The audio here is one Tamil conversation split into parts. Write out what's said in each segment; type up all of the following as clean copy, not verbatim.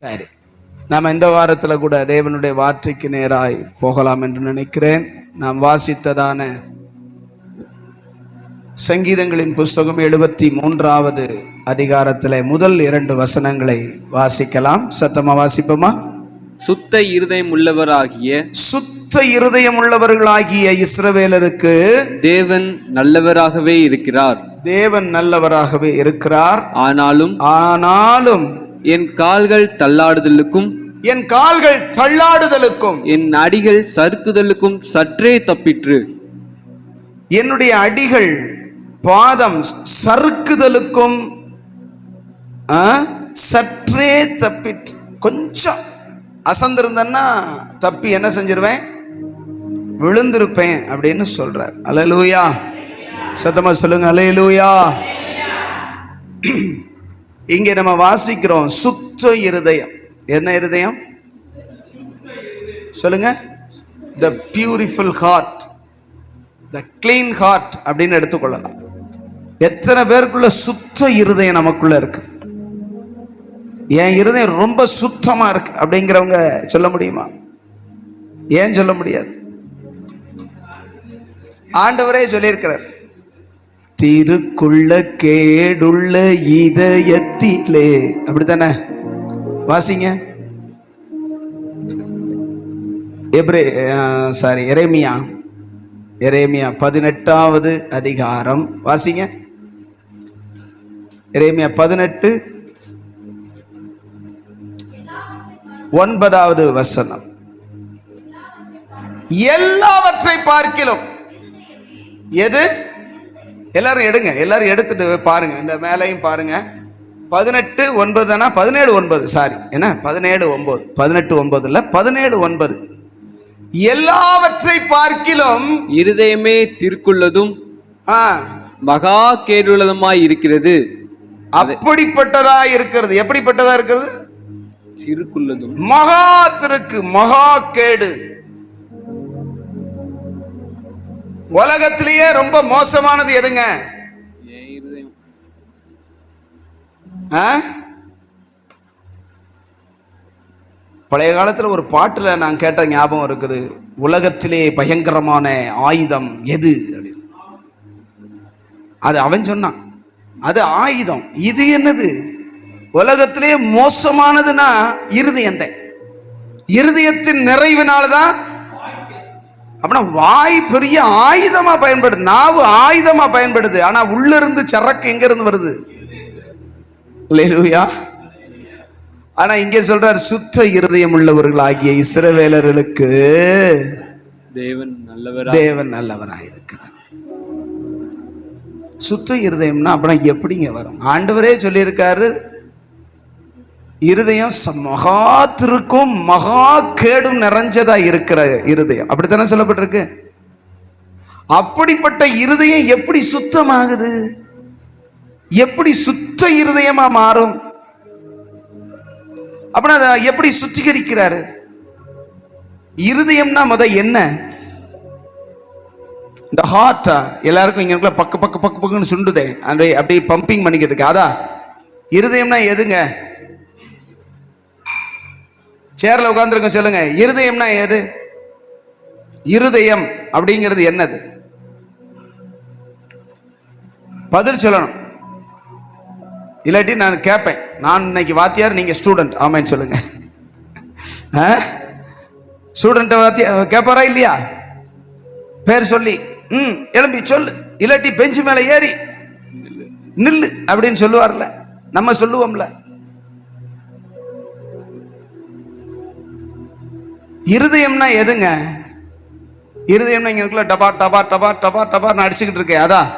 சரி, நாம் இந்த வாரத்தில் கூட தேவனுடைய வார்த்தைக்கு நேராய் போகலாம் என்று நினைக்கிறேன். நாம் வாசித்ததான சங்கீதங்களின் புஸ்தகம் 73வது அதிகாரத்தில் முதல் 2 வசனங்களை வாசிக்கலாம். சத்தமா வாசிப்போமா? சுத்த இருதயம் உள்ளவர்களாகிய இஸ்ரவேலருக்கு தேவன் நல்லவராகவே இருக்கிறார். தேவன் நல்லவராகவே இருக்கிறார். ஆனாலும் என் கால்கள் தள்ளாடுதலுக்கும் என் அடிகள் சறுக்குதலுக்கும் சற்றே தப்பிற்று. என்னுடைய அடிகள் பாதம் சறுக்குதலுக்கும் சற்றே தப்பிற்று. கொஞ்சம் அசந்திருந்தன்னா தப்பி என்ன செஞ்சிருவேன், விழுந்திருப்பேன் அப்படின்னு சொல்றார். அல்லேலூயா, சத்தமா சொல்லுங்க அல்லேலூயா. இங்கே நம்ம வாசிக்கிறோம் சுத்த இருதயம். என்ன இருதயம் சொல்லுங்க? the beautiful heart, the clean heart அப்படின்னு எடுத்துக்கொள்ளலாம். எத்தனை பேருக்குள்ள சுத்த இருதயம் நமக்குள்ள இருக்கு? என் இருதயம் ரொம்ப சுத்தமா இருக்கு அப்படிங்கிறவங்க சொல்ல முடியுமா? ஏன் சொல்ல முடியாது? ஆண்டவரே சொல்லியிருக்கிறார், திருக்குள்ள கேடுள்ள இதயத்திலே. அப்படித்தானே? வாசிங்க. எரேமியா 18வது அதிகாரம் வாசிங்க. எரேமியா 18 9வது வசனம். எல்லாவற்றை பார்க்கிலும் எது? எல்லாரும் எடுங்க, எல்லாரும் எடுத்துட்டு பாருங்க, இந்த மேலையும் பாருங்க. 18:9 17:9 சாரி, என்ன 17:9 18:9 இல்ல 17:9. எல்லாவற்றை பார்க்கிலும் இருதயமே திருக்குள்ளதும் மகா கேடுள்ளதுமாய் இருக்கிறது. அப்படிப்பட்டதா இருக்கிறது. எப்படிப்பட்டதா இருக்கிறது? திருக்குள்ளதும் மகா திருக்கு, மகா கேடு. உலகத்திலேயே ரொம்ப மோசமானது எதுங்க? பழைய காலத்துல ஒரு பாட்டுல நான் கேட்ட ஞாபகம் இருக்குது, உலகத்திலே பயங்கரமான ஆயுதம் எது அப்படின்னு. அது அவன் சொன்னான், அது ஆயுதம். இது என்னது? உலகத்திலே மோசமானதுன்னா இருதயம். இருதயத்தின் நிறைவினால்தான். அப்படின்னா வாய் பெரிய ஆயுதமா பயன்படுது, நாவு ஆயுதமா பயன்படுது. ஆனா உள்ள இருந்து சரக்கு எங்க இருந்து வருது? அல்லேலூயா. ஆனா இங்கே சொல்றார், சுத்த இருதயம் உள்ளவர்களாகிய இஸ்ரவேலர்களுக்கு தேவன் நல்லவராயிருக்கிறார். சுத்த இருதயம்னா அப்படின்னா எப்படிங்க வரும்? ஆண்டவரே சொல்லியிருக்காரு, இருதயம் மகா திருக்கும் மகா கேடும் நிறைஞ்சதா இருக்கிற இருதயம். அப்படித்தானே சொல்லப்பட்டிருக்கு? அப்படிப்பட்ட இருதயம் எப்படி சுத்தமாகுது? எப்படி சுத்த இருதயமா மாறும்? அப்படின்னா எப்படி சுத்திகரிக்கிறாரு? இருதயம்னா என்ன? இந்த ஹார்ட்டா எல்லாருக்கும் இங்க பக்கு பக்கு பக்கு பக்குன்னு சுண்டுதே, அப்படியே பம்பிங் பண்ணிக்கிட்டு இருக்கு. அதான் இருதயம்னா எதுங்க? சேர்ல உட்கார்ந்துருக்க சொல்லுங்க, இருதயம்னா எது? இருதயம் அப்படிங்கிறது என்னது? பதில் சொல்லணும். இல்லாட்டி நான் கேட்பேன், நான் இன்னைக்கு வாத்தியார், நீங்க ஸ்டூடெண்ட். ஆமான்னு சொல்லுங்க. ஸ்டூடெண்ட் வாத்தியார் கேட்பாரா இல்லையா? பேர் சொல்லி எழும்பி சொல்லு, இல்லாட்டி பெஞ்சு மேல ஏறி நில்லு அப்படின்னு சொல்லுவார்ல, நம்ம சொல்லுவோம்ல. இருதயம்னா எதுங்க? இருதயம்னா இங்க இருக்குல்ல, டபா டபா டபா டபா டபான்னு அடிச்சுக்கிட்டு இருக்கேன். அதான்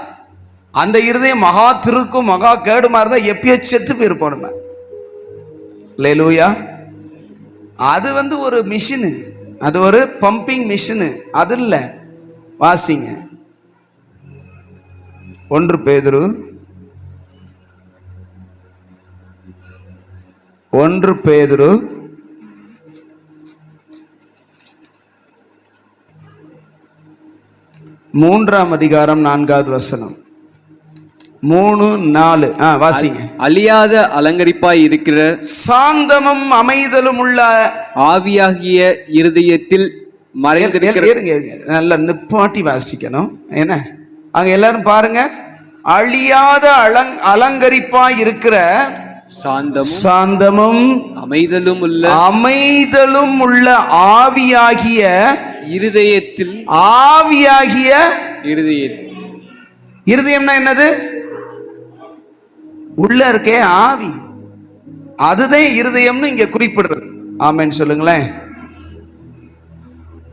அந்த இருதயம் மகா திருக்கும் மகா கேடுமா இருந்தா எப்பயோ செத்து போயிருப்போம் நம்ம. அல்லேலூயா. அது ஒரு மிஷினு, அது ஒரு பம்பிங் மிஷினு, அது இல்ல. வாசிங்க 1 பேதுரு 3ஆம் அதிகாரம் 4வது வசனம். 3:4 வாசிங்க. அழியாத அலங்கரிப்பாய் இருக்கிற சாந்தமும் அமைதலும் உள்ள ஆவியாகிய இருதயத்தில் மறைந்திருக்கிற. இருங்க நல்லா நிப்பாட்டி வாசிக்கணும். என்ன அங்க எல்லாரும் பாருங்க. அழியாத அலங்கரிப்பாய் இருக்கிற சாந்தமும் அமைதலும் உள்ள ஆவியாகிய இருதயத்தில். இருதயம்னா என்னது? உள்ள இருக்கே ஆவி, அதுதான் இருதயம்னு இங்க குறிப்பிடுறது. ஆமென் சொல்லுங்களேன்.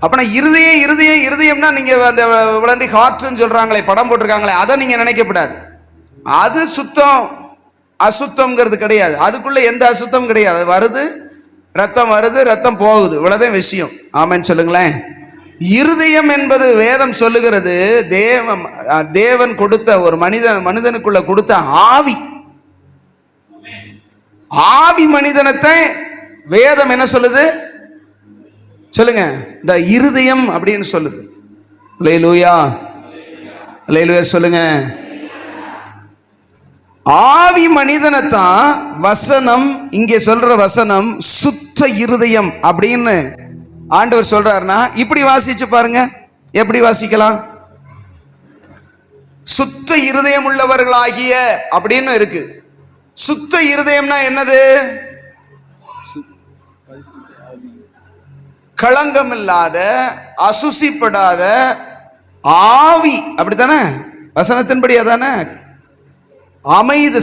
அப்ப இருதயம்னா நீங்க அந்த விளண்டி காற்றுன்னு சொல்றாங்களே, படம் போட்டிருக்காங்களே, அதை நீங்க நினைக்கப்படாது. அது சுத்தம் அசுத்தம்ங்கிறது கிடையாது. அதுக்குள்ள எந்த அசுத்தம் கிடையாது. வருது ரத்தம் போகுது, இவ்வளவுதான் விஷயம். ஆமென் சொல்லுங்களேன். இருதயம் என்பது வேதம் சொல்லுகிறது தேவன் கொடுத்த ஒரு மனிதனுக்குள்ள கொடுத்த ஆவி மனிதனத்தை வேதம் என்ன சொல்லுது சொல்லுங்க? இந்த இருதயம் அப்படின்னு சொல்லுது. அல்லேலூயா, அல்லேலூயா சொல்லுங்க. ஆவி மனிதனைத்தான் வசனம், இங்கே சொல்ற வசனம் சுத்த இருதயம் அப்படின்னு ஆண்டவர் சொல்றாருன்னா இப்படி வாசிச்சு பாருங்க. எப்படி வாசிக்கலாம்? சுத்த இருதயம் உள்ளவர்களாகிய அப்படின்னு இருக்கு. சுத்த இருதயம்னா என்னது? களங்கம் இல்லாத, அசுசிப்படாத ஆவி, அப்படித்தானே? வசனத்தின்படி அதானே?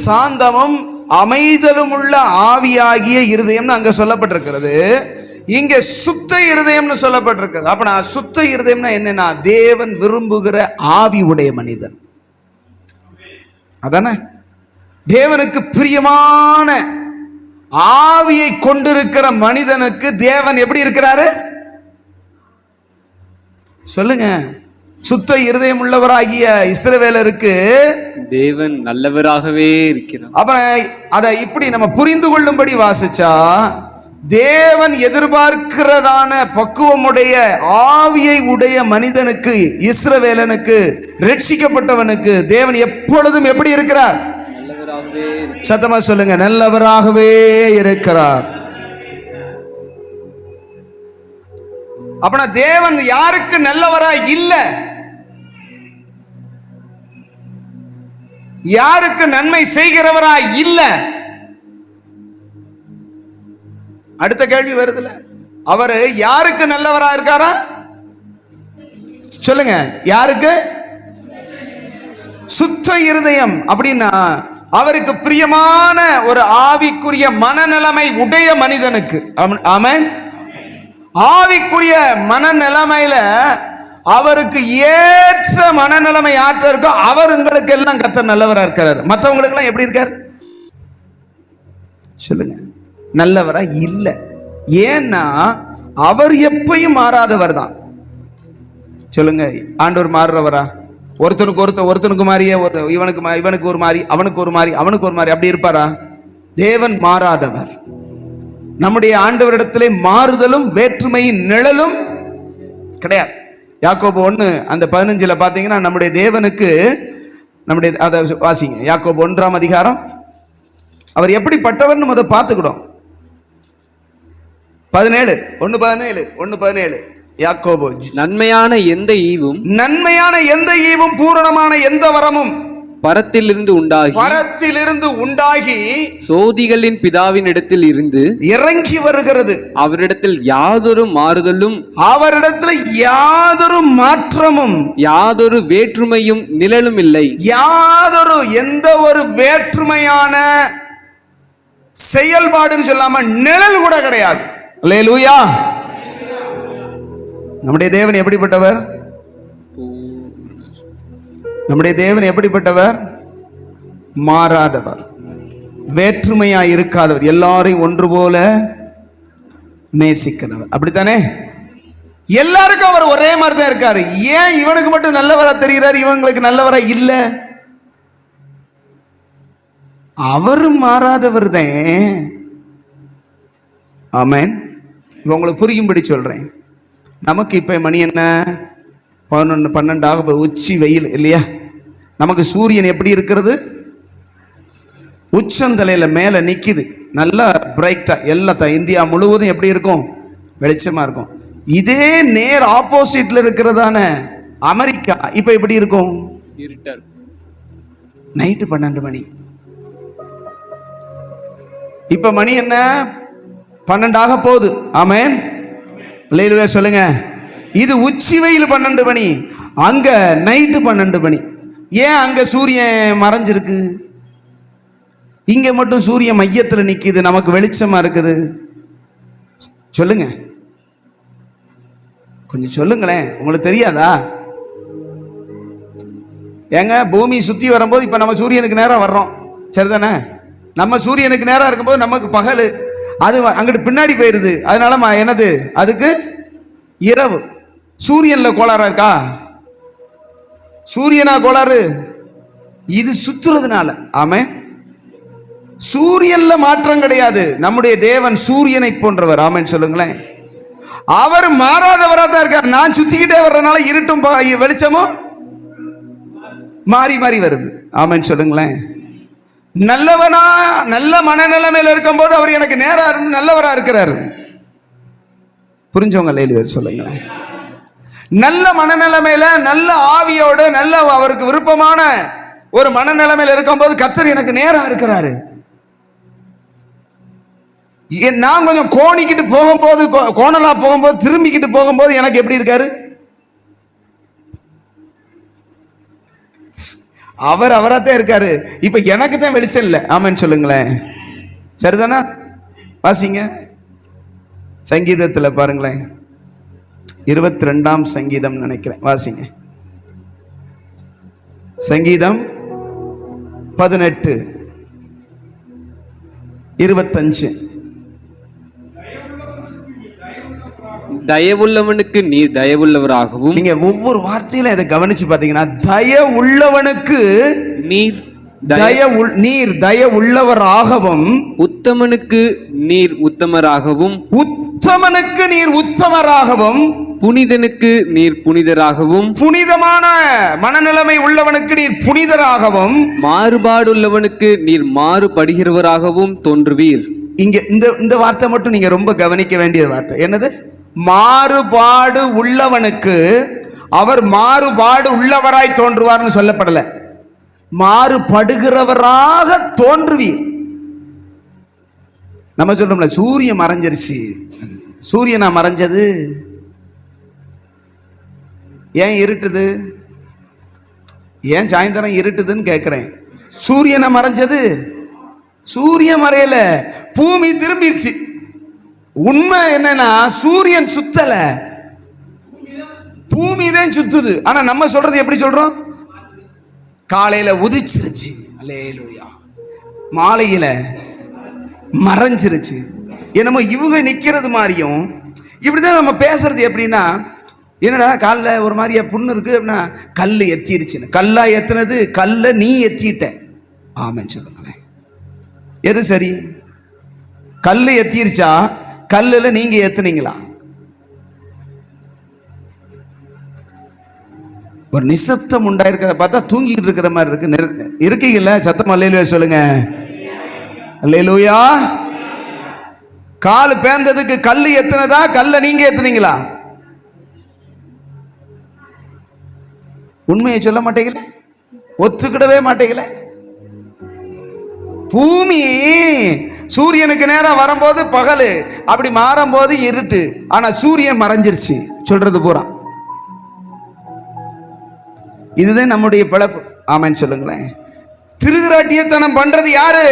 சாந்தமும் அமைதலும் உள்ள ஆவியாகிய இருதயம்னு அங்க சொல்லப்பட்டிருக்கிறது. இங்க சுத்த இருதயம்னு சொல்லப்பட்டிருக்கிறது. அப்ப நான் சுத்த இருதயம்னா என்னன்னா தேவன் விரும்புகிற ஆவி உடைய மனிதன், அதானே? தேவனுக்கு பிரியமான ஆவியை கொண்டிருக்கிற மனிதனுக்கு தேவன் எப்படி இருக்கிறாரு சொல்லுங்க? சுத்த இருதயம் உள்ளவராகிய இஸ்ரவேலருக்கு தேவன் நல்லவராகவே இருக்கிறார். அப்புறம் அதை இப்படி நம்ம புரிந்து கொள்ளும்படி வாசிச்சா, தேவன் எதிர்பார்க்கிறதான பக்குவமுடைய ஆவியை உடைய மனிதனுக்கு, இஸ்ரவேலனுக்கு, ரட்சிக்கப்பட்டவனுக்கு தேவன் எப்பொழுதும் எப்படி இருக்கிறார்? சத்தமா சொல்லுங்க, நல்லவராகவே இருக்கிறார். அப்பனா தேவன் யாருக்கு நல்லவரா இல்ல? யாருக்கு நன்மை செய்கிறவரா இல்ல? அடுத்த கேள்வி வருதுல, அவரு யாருக்கு நல்லவரா இருக்காரா சொல்லுங்க? யாருக்கு? சுத்த இருதயம் அப்படின்னா அவருக்கு பிரியமான ஒரு ஆவிக்குரிய மனநிலைமை உடைய மனிதனுக்கு. ஆமென். ஆவிக்குரிய மனநிலைமையில அவருக்கு ஏற்ற மனநிலைமை ஆற்ற இருக்கோ அவர் உங்களுக்கு எல்லாம் கர்த்தர் நல்லவரா இருக்கிறார். மற்றவங்களுக்கு எல்லாம் எப்படி இருக்கார் சொல்லுங்க? நல்லவரா இல்ல. ஏன்னா அவர் எப்பயும் மாறாதவர் தான். சொல்லுங்க, ஆண்டவர் மாறுறவரா? ஒருத்தனுக்கு மாறியே இவனுக்கு ஒரு மாதிரி, அவனுக்கு ஒரு மாதிரி, அவனுக்கு ஒரு மாதிரி, அப்படி இருப்பாரா? தேவன் மாறாதவர். நம்முடைய ஆண்டவரிடத்திலே மாறுதலும் வேற்றுமையின் நிழலும் கிடையாது. யாக்கோபு 1:15 பாத்தீங்கன்னா நம்முடைய தேவனுக்கு அதை வாசிங்க. யாக்கோபு 1 அவர் எப்படிப்பட்டவர்னு முத பார்த்துக்கிடும். 1:17 யாக்கோபு, நன்மையான எந்த ஈவும் பூரணமான எந்த வரமும் பரத்திலிருந்து உண்டாகி சோதிகளின் பிதாவின் இடத்தில் இருந்து இறங்கி வருகிறது. அவரிடத்தில் யாதொரு மாறுதலும், அவரிடத்தில் யாதொரு மாற்றமும், யாதொரு வேற்றுமையும் நிழலும் இல்லை. யாதொரு எந்த ஒரு வேற்றுமையான செயல்பாடுன்னு சொல்லாம நிழல் கூட கிடையாது. அல்லேலூயா. நம்முடைய தேவன் எப்படிப்பட்டவர்? நம்முடைய தேவன் எப்படிப்பட்டவர்? மாறாதவர், வேற்றுமையா இருக்காதவர், எல்லாரையும் ஒன்று போல நேசிக்கிறவர். அப்படித்தானே? எல்லாருக்கும் அவர் ஒரே மாதிரி தான் இருக்காரு. ஏன் இவனுக்கு மட்டும் நல்லவரா தெரிகிறார், இவங்களுக்கு நல்லவரா இல்ல? அவரும் மாறாதவர் தான். ஆமென். உங்களுக்கு புரியும்படி சொல்றேன். நமக்கு இப்ப மணி என்ன? 11-12 உச்சி வெயில் இல்லையா? நமக்கு சூரியன் எப்படி இருக்கிறது? உச்சந்தலையில மேல நிக்குது, நல்லா பிரைட்டா எல்லா இந்தியா முழுவதும் எப்படி இருக்கும்? வெளிச்சமா இருக்கும். இதே நேர் ஆப்போசிட்ல இருக்கிறதான அமெரிக்கா இப்ப எப்படி இருக்கும்? இருட்டா நைட்டு 12 மணி. இப்ப மணி என்ன? 12 ஆக போகுது. ஆமென், அல்லேலூயா சொல்லுங்க. இது உச்சி வெயில் 12 மணி, அங்க நைட்டு 12 மணி. ஏன் அங்க சூரியன் மறைஞ்சிருக்கு, இங்க மட்டும் சூரியன் மையத்துல நிக்குது, நமக்கு வெளிச்சமா இருக்குது? சொல்லுங்க, கொஞ்சம் சொல்லுங்களேன். உங்களுக்கு தெரியாதா? ஏங்க, பூமி சுத்தி வரும்போது இப்ப நம்ம சூரியனுக்கு நேரா வர்றோம், சரிதானே? நம்ம சூரியனுக்கு நேரா இருக்கும்போது நமக்கு பகல், அது அங்கிட்டு பின்னாடி போயிருது, அதனால என்னது அதுக்கு இரவு. சூரியன்ல கோளாறா இருக்கா? சூரியனா கோளாறு? இது சுத்துறதுனால. ஆமென். சூரியன்ல மாற்றம் கிடையாது. நம்முடைய தேவன் சூரியனை போன்றவர். ஆமென் சொல்லுங்களேன். அவர் மாறாதவரா தான் இருக்கார். நான் சுத்திக்கிட்டே வர்றதுனால இருட்டும் வெளிச்சமும் மாறி மாறி வருது. ஆமென் சொல்லுங்களேன். நல்லவனா நல்ல மனநிலைமையில இருக்கும் போது அவர் எனக்கு நேரா இருந்து நல்லவரா இருக்கிறாரு. புரிஞ்சவங்க அல்லேலூயா சொல்லுங்களேன். நல்ல மனநிலைமையில நல்ல ஆவியோட நல்ல அவருக்கு விருப்பமான ஒரு மனநிலைமையில இருக்கும் போது கர்த்தர் எனக்கு நேரா இருக்கிறாரு. நான் கொஞ்சம் கோணிக்கிட்டு போகும்போது, கோணலா போகும்போது, திரும்பிக்கிட்டு போகும்போது எனக்கு எப்படி இருக்காரு? அவர் அவராத்தான் இருக்காரு. இப்ப எனக்கு தான் வெளிச்சம் இல்லை. ஆமென் சொல்லுங்களேன். சரிதானா? வாசிங்க சங்கீதத்துல பாருங்களேன், 22ஆம் சங்கீதம் நினைக்கிறேன். வாசிங்க சங்கீதம் 18:25. தயவுள்ளவனுக்கு நீர் தயவுள்ளவராகவும். நீங்க ஒவ்வொரு வார்த்தையில இதை கவனிச்சு பாத்தீங்கன்னா, தயவுள்ளவனுக்கு நீர் தயவுள்ளவராகவும், உத்தமனுக்கு நீர் உத்தமராகவும், உத்தமனுக்கு நீர் உத்தமராகவும், புனிதனுக்கு நீர் புனிதராகவும், புனிதமான மனநிலைமை உள்ளவனுக்கு நீர் புனிதராகவும், மாறுபாடுள்ளவனுக்கு நீர் மாறுபடுகிறவராகவும் தோன்றுவீர். இங்க இந்த வார்த்தை மட்டும் நீங்க ரொம்ப கவனிக்க வேண்டிய வார்த்தை. என்னது? மாறுபாடு உள்ளவனுக்கு அவர் மாறுபாடு உள்ளவராய் தோன்றுவார்னு சொல்லப்படல, மாறுபடுகிறவராக தோன்றுவீர். நம்ம சொல்றோம்ல, சூரியன் மறைஞ்சிருச்சு. சூரியனா மறைஞ்சது? ஏன் இருட்டுது? ஏன் சாயந்தரம் இருட்டுதுன்னு கேட்கிறேன். சூரியனை மறைஞ்சது? சூரியன் மறையல, பூமி திரும்பிடுச்சு. உண்மை என்னன்னா, சூரியன் சுத்தல, பூமி தான் சுத்துது. ஆனா நம்ம சொல்றது எப்படி சொல்றோம்? காலையில உதிச்சிருச்சு, அல்லேலூயா, மாலையில மறைஞ்சிருச்சு. என்னமோ இவங்க நிக்கிறது மாதிரியும் இப்படிதான் நம்ம பேசுறது. எப்படின்னா, என்னடா காலில் ஒரு மாதிரியா புண்ணு இருக்கு அப்படின்னா, கல் எத்திருச்சுன்னு. கல்லா எத்துனது? கல்லை நீ எத்திட்ட. ஆமென் சொல்லுங்களேன். எது சரி? கல் எத்திருச்சா, கல்லுல நீங்க ஏத்துனீங்களா? ஒரு நிசப்தம் உண்டாயிருக்கிறத பார்த்தா தூங்கிட்டு இருக்கிற மாதிரி இருக்கு. இருக்கீங்கல்ல? சத்தம் அல்லேலூயா சொல்லுங்க. அல்லேலூயா. கால் பேந்ததுக்கு கல்லு எத்துனதா, கல்ல நீங்க ஏத்துனீங்களா? உண்மையை சொல்ல மாட்டீங்களே, ஒத்துக்கிடவே மாட்டீங்களே. பூமி சூரியனுக்கு நேரம் வரும்போது பகல், அப்படி மாறும்போது இருட்டு. ஆனா சூரியன் மறைஞ்சிருச்சு சொல்றது பூரா. இதுதான் நம்முடைய பிழப்பு. ஆமென் சொல்லுங்களேன். திருகுராட்டியத்தனம் பண்றது யாரு?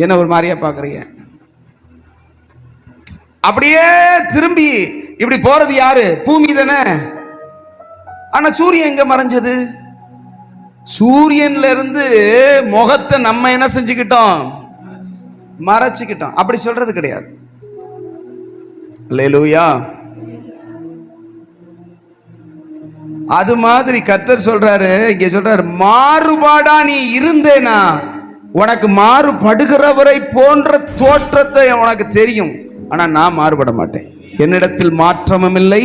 என்ன ஒரு மாதிரியா பாக்குறீங்க? அப்படியே திரும்பி இப்படி போறது யாரு? பூமி தானே. ஆனா சூரியன் எங்க மறைஞ்சது? சூரியன்ல இருந்து முகத்தை நம்ம என்ன செஞ்சுக்கிட்டோம்? மறைச்சுக்கிட்டோம். அப்படி சொல்றது கிடையாது. அல்லேலூயா. அது மாதிரி கர்த்தர் சொல்றாரு, இங்க சொல்றாரு, மாறுபாடா நீ இருந்தேனா உனக்கு மாறுபடுகிறவரை போன்ற தோற்றத்தை உனக்கு தெரியும். ஆனா நான் மாறுபட மாட்டேன். என்னிடத்தில் மாற்றமும் இல்லை,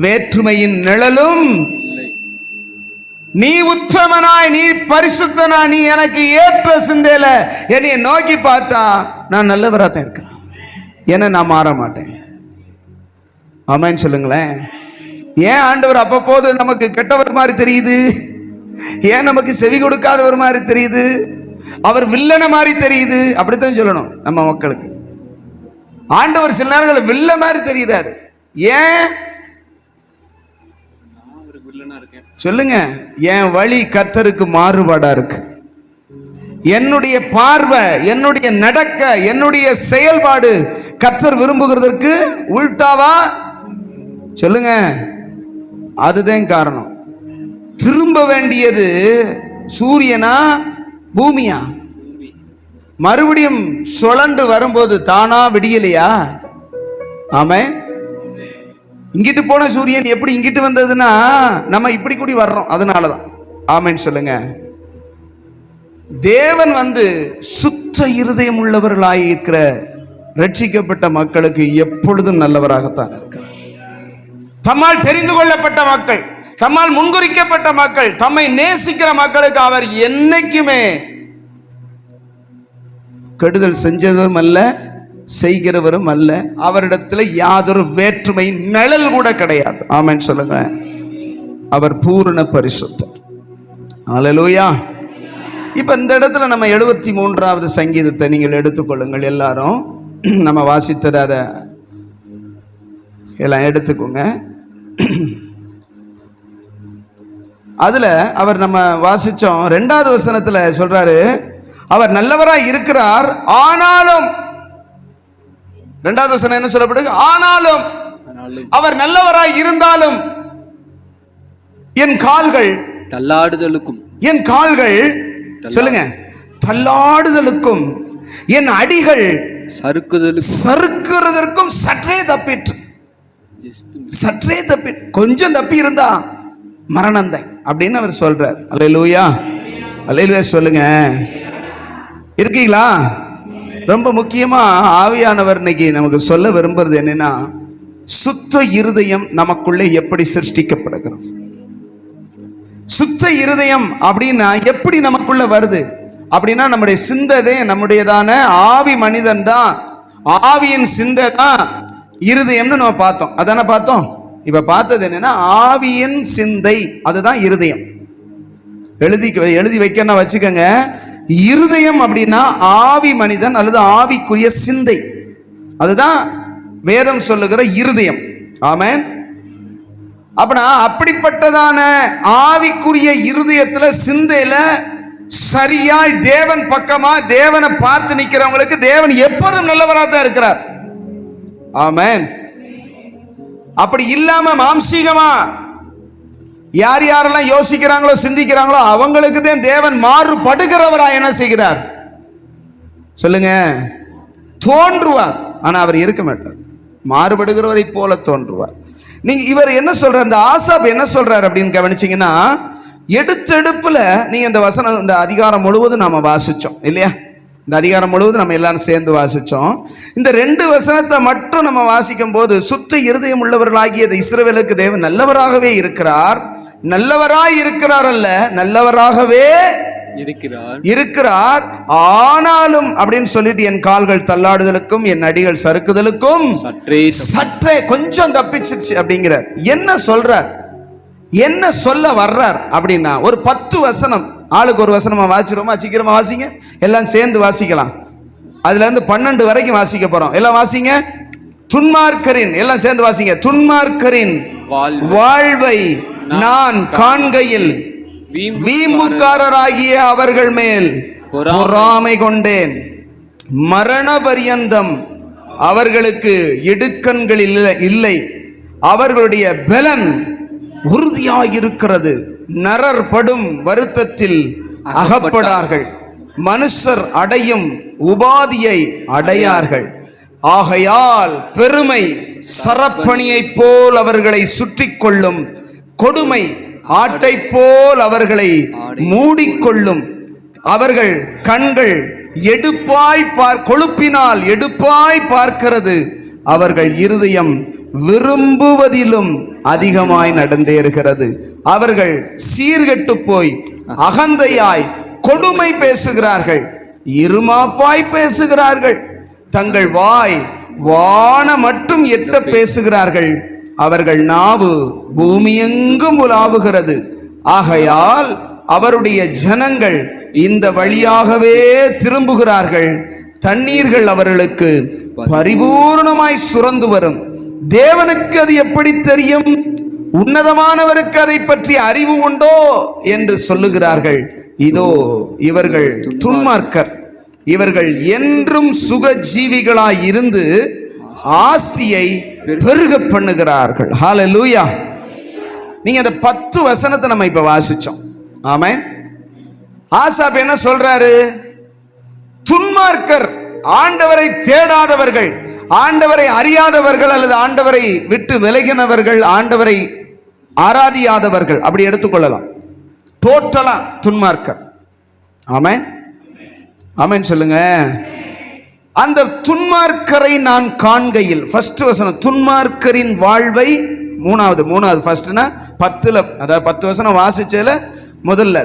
வேற்றுமையின் நிழலும். நீ உத்தமனாய், நீ பரிசுத்தனா, நீ எனக்கு ஏற்ற சிந்தையில என்னைய நோக்கி பார்த்தா நான் நல்லவரா தான் இருக்கிறேன், ஏன்னா நான் மாற மாட்டேன். ஆமென் சொல்லுங்களேன். ஏன் ஆண்டவர் அப்பப்போது நமக்கு கெட்டவர் மாதிரி தெரியுது? ஏன் நமக்கு செவி கொடுக்காதவர் மாதிரி தெரியுது? அவர் வில்லன மாதிரி தெரியுது? அப்படித்தான் சொல்லணும் நம்ம மக்களுக்கு. ஆண்டவர் சில நேரங்களில் வில்ல மாதிரி தெரிகிறாரு. ஏன் சொல்லுங்க? என் வழி கர்த்தருக்கு மாறுபாடா இருக்கு. என்னுடைய பார்வை, என்னுடைய நடக்க, என்னுடைய செயல்பாடு கர்த்தர் விரும்புகிறதற்கு உள்டாவா? சொல்லுங்க. அதுதான் காரணம். திரும்ப வேண்டியது சூரியனா பூமியா? மறுபடியும் சுழன்று வரும்போது தானா விடியலையா? ஆமென். இங்கிட்டு போன சூரியன் எப்படி இங்கிட்டு வந்ததுன்னா நம்ம இப்படி கூடி வர்றோம், அதனாலதான். ஆமென் சொல்லுங்க. தேவன் சுத்த இருதயம் உள்ளவர்களாயிருக்கிற ரட்சிக்கப்பட்ட மக்களுக்கு எப்பொழுதும் நல்லவராகத்தான் இருக்கிறார். தம்மால் தெரிந்து கொள்ளப்பட்ட மக்கள், தம்மால் முன்குறிக்கப்பட்ட மக்கள், தம்மை நேசிக்கிற மக்களுக்கு அவர் என்னைக்குமே கெடுதல் செஞ்சதும் அல்ல, செய்கிறவரும் அல்ல. அவரிடத்தில் யாதொரு வேற்றுமை நிழல் கூட கிடையாது. ஆமென் சொல்லுங்க. அவர் பூரண பரிசுத்தர். அல்லேலூயா. இப்ப இந்த இடத்துல நம்ம 73வது சங்கீதத்தை நீங்கள் எடுத்துக்கொள்ளுங்கள். எல்லாரும் நம்ம வாசித்தத அத எல்லாம் எடுத்துக்கோங்க. அதுல அவர் நம்ம வாசிச்சோம் 2வது வசனத்துல சொல்றாரு, அவர் நல்லவராய் இருக்கிறார், ஆனாலும் 2வது வசனம் என்ன சொல்லப்படுது? ஆனாலும் அவர் நல்லவராய் இருந்தாலும் என் கால்கள் தள்ளாடுதலுக்கும், என் கால்கள் சொல்லுங்க தள்ளாடுதலுக்கும், என் அடிகள் சறுக்குறதற்கும் சற்றே தப்பிற்று. சற்றே தப்பி, கொஞ்சம் தப்பி இருந்தா மரணந்தான் அப்படின்னு அவர் சொல்றார். அல்லேலூயா. அல்லேலூயா சொல்லுங்க. இருக்கீங்களா? ரொம்ப முக்கியமா ஆவியானவர் இன்னைக்கு நமக்கு சொல்ல விரும்புறது என்னன்னா, சுத்த இருதயம் நமக்குள்ளே எப்படி சிருஷ்டிக்கப்படுகிறது. சுத்த இருதயம் அப்படின்னா எப்படி நமக்குள்ள வருது அப்படின்னா, நம்முடைய சிந்தை நம்முடையதான ஆவி மனிதன் தான், ஆவியின் சிந்தை தான் இருதயம்னு நம்ம பார்த்தோம். அதான பார்த்தோம். இப்ப பார்த்தது என்னன்னா, ஆவியின் சிந்தை அதுதான் இருதயம். எழுதி வைக்கணும் வச்சுக்கோங்க. இருதயம் அப்படின்னா ஆவி மனிதன் அல்லது ஆவிக்குரிய சிந்தை, அதுதான் வேதம் சொல்லுகிற இருதயம். ஆமென். அப்படின்னா அப்படிப்பட்டதான ஆவிக்குரிய இருதயத்துல, சிந்தையில சரியாய் தேவன் பக்கமா தேவனை பார்த்து நிக்கிறவங்களுக்கு தேவன் எப்போதும் நல்லவராக தான் இருக்கிறார். ஆமென். அப்படி இல்லாம மாம்சீகமா யார் யாரெல்லாம் யோசிக்கிறாங்களோ சிந்திக்கிறாங்களோ அவங்களுக்கு தான் தேவன் மாறுபடுகிறவரா என்ன செய்கிறார் சொல்லுங்க? தோன்றுவார். ஆனா அவர் இருக்க மாட்டார். மாறுபடுகிறவரை போல தோன்றுவார். நீங்க இவர் என்ன சொல்ற, இந்த ஆசாப் என்ன சொல்றாரு அப்படின்னு கவனிச்சீங்கன்னா, எடுத்தெடுப்புல நீங்க இந்த வசனம், இந்த அதிகாரம் முழுவதும் நாம வாசிச்சோம் இல்லையா? இந்த அதிகாரம் முழுவதும் நம்ம எல்லாரும் சேர்ந்து வாசிச்சோம். இந்த 2 வசனத்தை மட்டும் நம்ம வாசிக்கும் போது, சுத்த இருதயம் உள்ளவர்களாகிய இஸ்ரவேலுக்கு தேவன் நல்லவராகவே இருக்கிறார், நல்லவராய் இருக்கிறார் அல்ல, நல்லவராகவே இருக்கிறார், ஆனாலும் அப்படின்னு சொல்லிட்டு என் கால்கள் தள்ளாடுதலுக்கும் என் அடிகள் சறுக்குதலுக்கும் சற்றே கொஞ்சம் தப்பிச்சிருச்சு அப்படிங்கிறார். என்ன சொல்றார், என்ன சொல்ல வர்றார் அப்படின்னா, ஒரு 10 வசனம், ஆளுக்கு ஒரு வசனமா வாசிக்கிறோமா? சீக்கிரமா வாசிங்க, எல்லாம் சேர்ந்து வாசிக்கலாம். அதுல இருந்து 12 வரைக்கும் வாசிக்க போறோம். எல்லாம் வாசிங்க. துன்மார்க்கரின், எல்லாம் சேர்ந்து வாசிங்க. துன்மார்க்கரின் வாழ்வை நான் காண்கையில் வீம்புக்காரராகிய அவர்கள் மேல் பொறாமை கொண்டேன். மரண பரியந்தம் அவர்களுக்கு இடுக்கண்கள் இல்லை, அவர்களுடைய பலன் உறுதியாயிருக்கிறது. நரர் படும் வருத்தத்தில் அகப்படார்கள், மனுஷர் அடையும் உபாதியை அடையார்கள். ஆகையால் பெருமை சரப்பணியை போல் அவர்களை சுற்றி கொள்ளும், கொடுமை ஆட்டை போல் அவர்களை மூடிக்கொள்ளும். அவர்கள் கண்கள் எடுப்பாய் கொழுப்பினால் எடுப்பாய் பார்க்கிறது, அவர்கள் இருதயம் விரும்புவதிலும் அதிகமாய் நடந்தேறுகிறது. அவர்கள் சீர்கெட்டு போய் அகந்தையாய் கொடுமை பேசுகிறார்கள், இருமாப்பாய் பேசுகிறார்கள், தங்கள் வாய் வான மட்டும் எட்ட பேசுகிறார்கள், அவர்கள் நாவு பூமியெங்கும் உலாவுகிறது. ஆகையால் அவருடைய ஜனங்கள் இந்த வழியாகவே திரும்புகிறார்கள். தண்ணீர்கள் அவர்களுக்கு பரிபூர்ணமாய் சுரந்து வரும். தேவனுக்கு அது எப்படி தெரியும்? உன்னதமானவருக்கு அதை பற்றி அறிவு உண்டோ என்று சொல்லுகிறார்கள். இதோ இவர்கள் துன்மார்க்கர், இவர்கள் என்றும் சுக ஜீவிகளாய் இருந்து ஆஸ்தியை பெருக பண்ணுகிறார்கள். ஹல்லேலூயா. நீங்க அந்த 10 வசனத்தை நம்ம இப்ப வாசிச்சோம். ஆமென். ஆசாப் என்ன சொல்றாரு? துன்மார்க்கர், ஆண்டவரை தேடாதவர்கள், ஆண்டவரை அறியாதவர்கள், அல்லது ஆண்டவரை விட்டு விலகினவர்கள், ஆண்டவரை ஆராதியாதவர்கள், அப்படி எடுத்துக்கொள்ளலாம். டோட்டலா துன்மார்க்கர். ஆமென், ஆமென் சொல்லுங்க. அந்த துன்மார்க்கரை நான் காண்கையில், ஃபர்ஸ்ட் வசனம் துன்மார்க்கரின் வாழ்வை, மூணாவது ஃபர்ஸ்ட்னா 10ல, அதாவது 10 வசனம் வாசிச்சதுல முதல்ல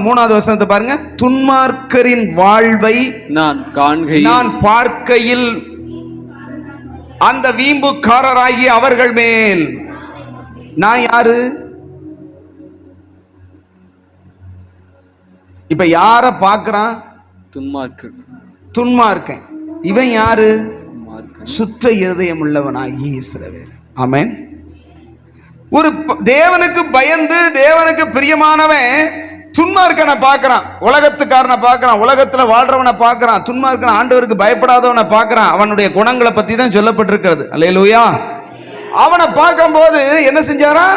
மூணாவது வசனத்தை பாருங்க. துன்மார்க்கரின் வாழ்வை நான் பார்க்கையில் அந்த வீம்புக்காரராகி அவர்கள் மேல். நான் யாரு? இப்ப யார பார்க்கிறான்? துன்மார்க்கன். இவன் யாரு? சுத்த இருதயம் உள்ளவனாகி இஸ்ரவேல். ஆமென். ஒரு தேவனுக்கு பயந்து தேவனுக்கு பிரியமானவன் துன்மார்க்கனை பார்க்கறான், உலகத்துக்காரனை பார்க்கறான், உலகத்துல வாழ்றவனை பார்க்கறான். துன்மார்க்கன் ஆண்டவருக்கு பயப்படாதவனை பார்க்கறான். அவனுடைய குணங்களை பத்தி தான் சொல்லப்பட்டிருக்கிறது. அல்லேலூயா. அவனை பார்க்கும்போது என்ன செஞ்சாரா?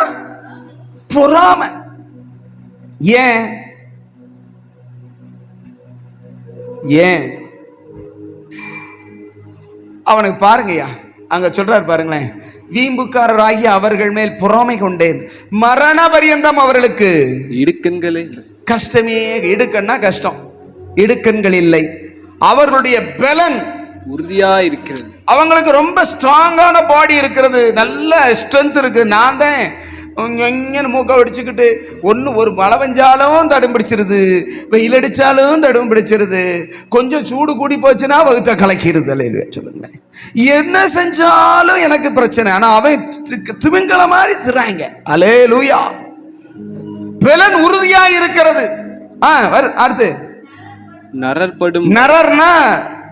பொறாமை. ஏன்? அவனுக்கு பாருங்கய்யா, அங்க சொல்றாரு பாருங்களேன். வீம்புக்காரராகி அவர்கள் மேல் பொறாமை கொண்டேன், மரண பரியந்தம் அவர்களுக்கு இடுக்கண்களே கஷ்டமே. இடுக்கன்னா கஷ்டம், இடுக்கண்கள் இல்லை. அவர்களுடைய பலன் உறுதியா இருக்கிறது. அவங்களுக்கு ரொம்ப ஸ்ட்ராங்கான பாடி இருக்கிறது, நல்ல ஸ்ட்ரென்த் இருக்கு. நான் தான் மூக்க அடிச்சுக்கிட்டு ஒரு மழை பெஞ்சாலும் தடும் பிடிச்சிருது, வெயில் அடிச்சாலும் தடும் பிடிச்சிருது, கொஞ்சம் சூடு கூடி போச்சுன்னா வகுத்த கலக்கிடுது. அல்லேலூயா சொல்லுங்களேன். என்ன செஞ்சாலும் எனக்கு பிரச்சனை. ஆனா அவன் திமிங்கல மாதிரி திறாங்க. அல்லேலூயா. பலன் உறுதியா இருக்கிறது. அடுத்து நரர்னா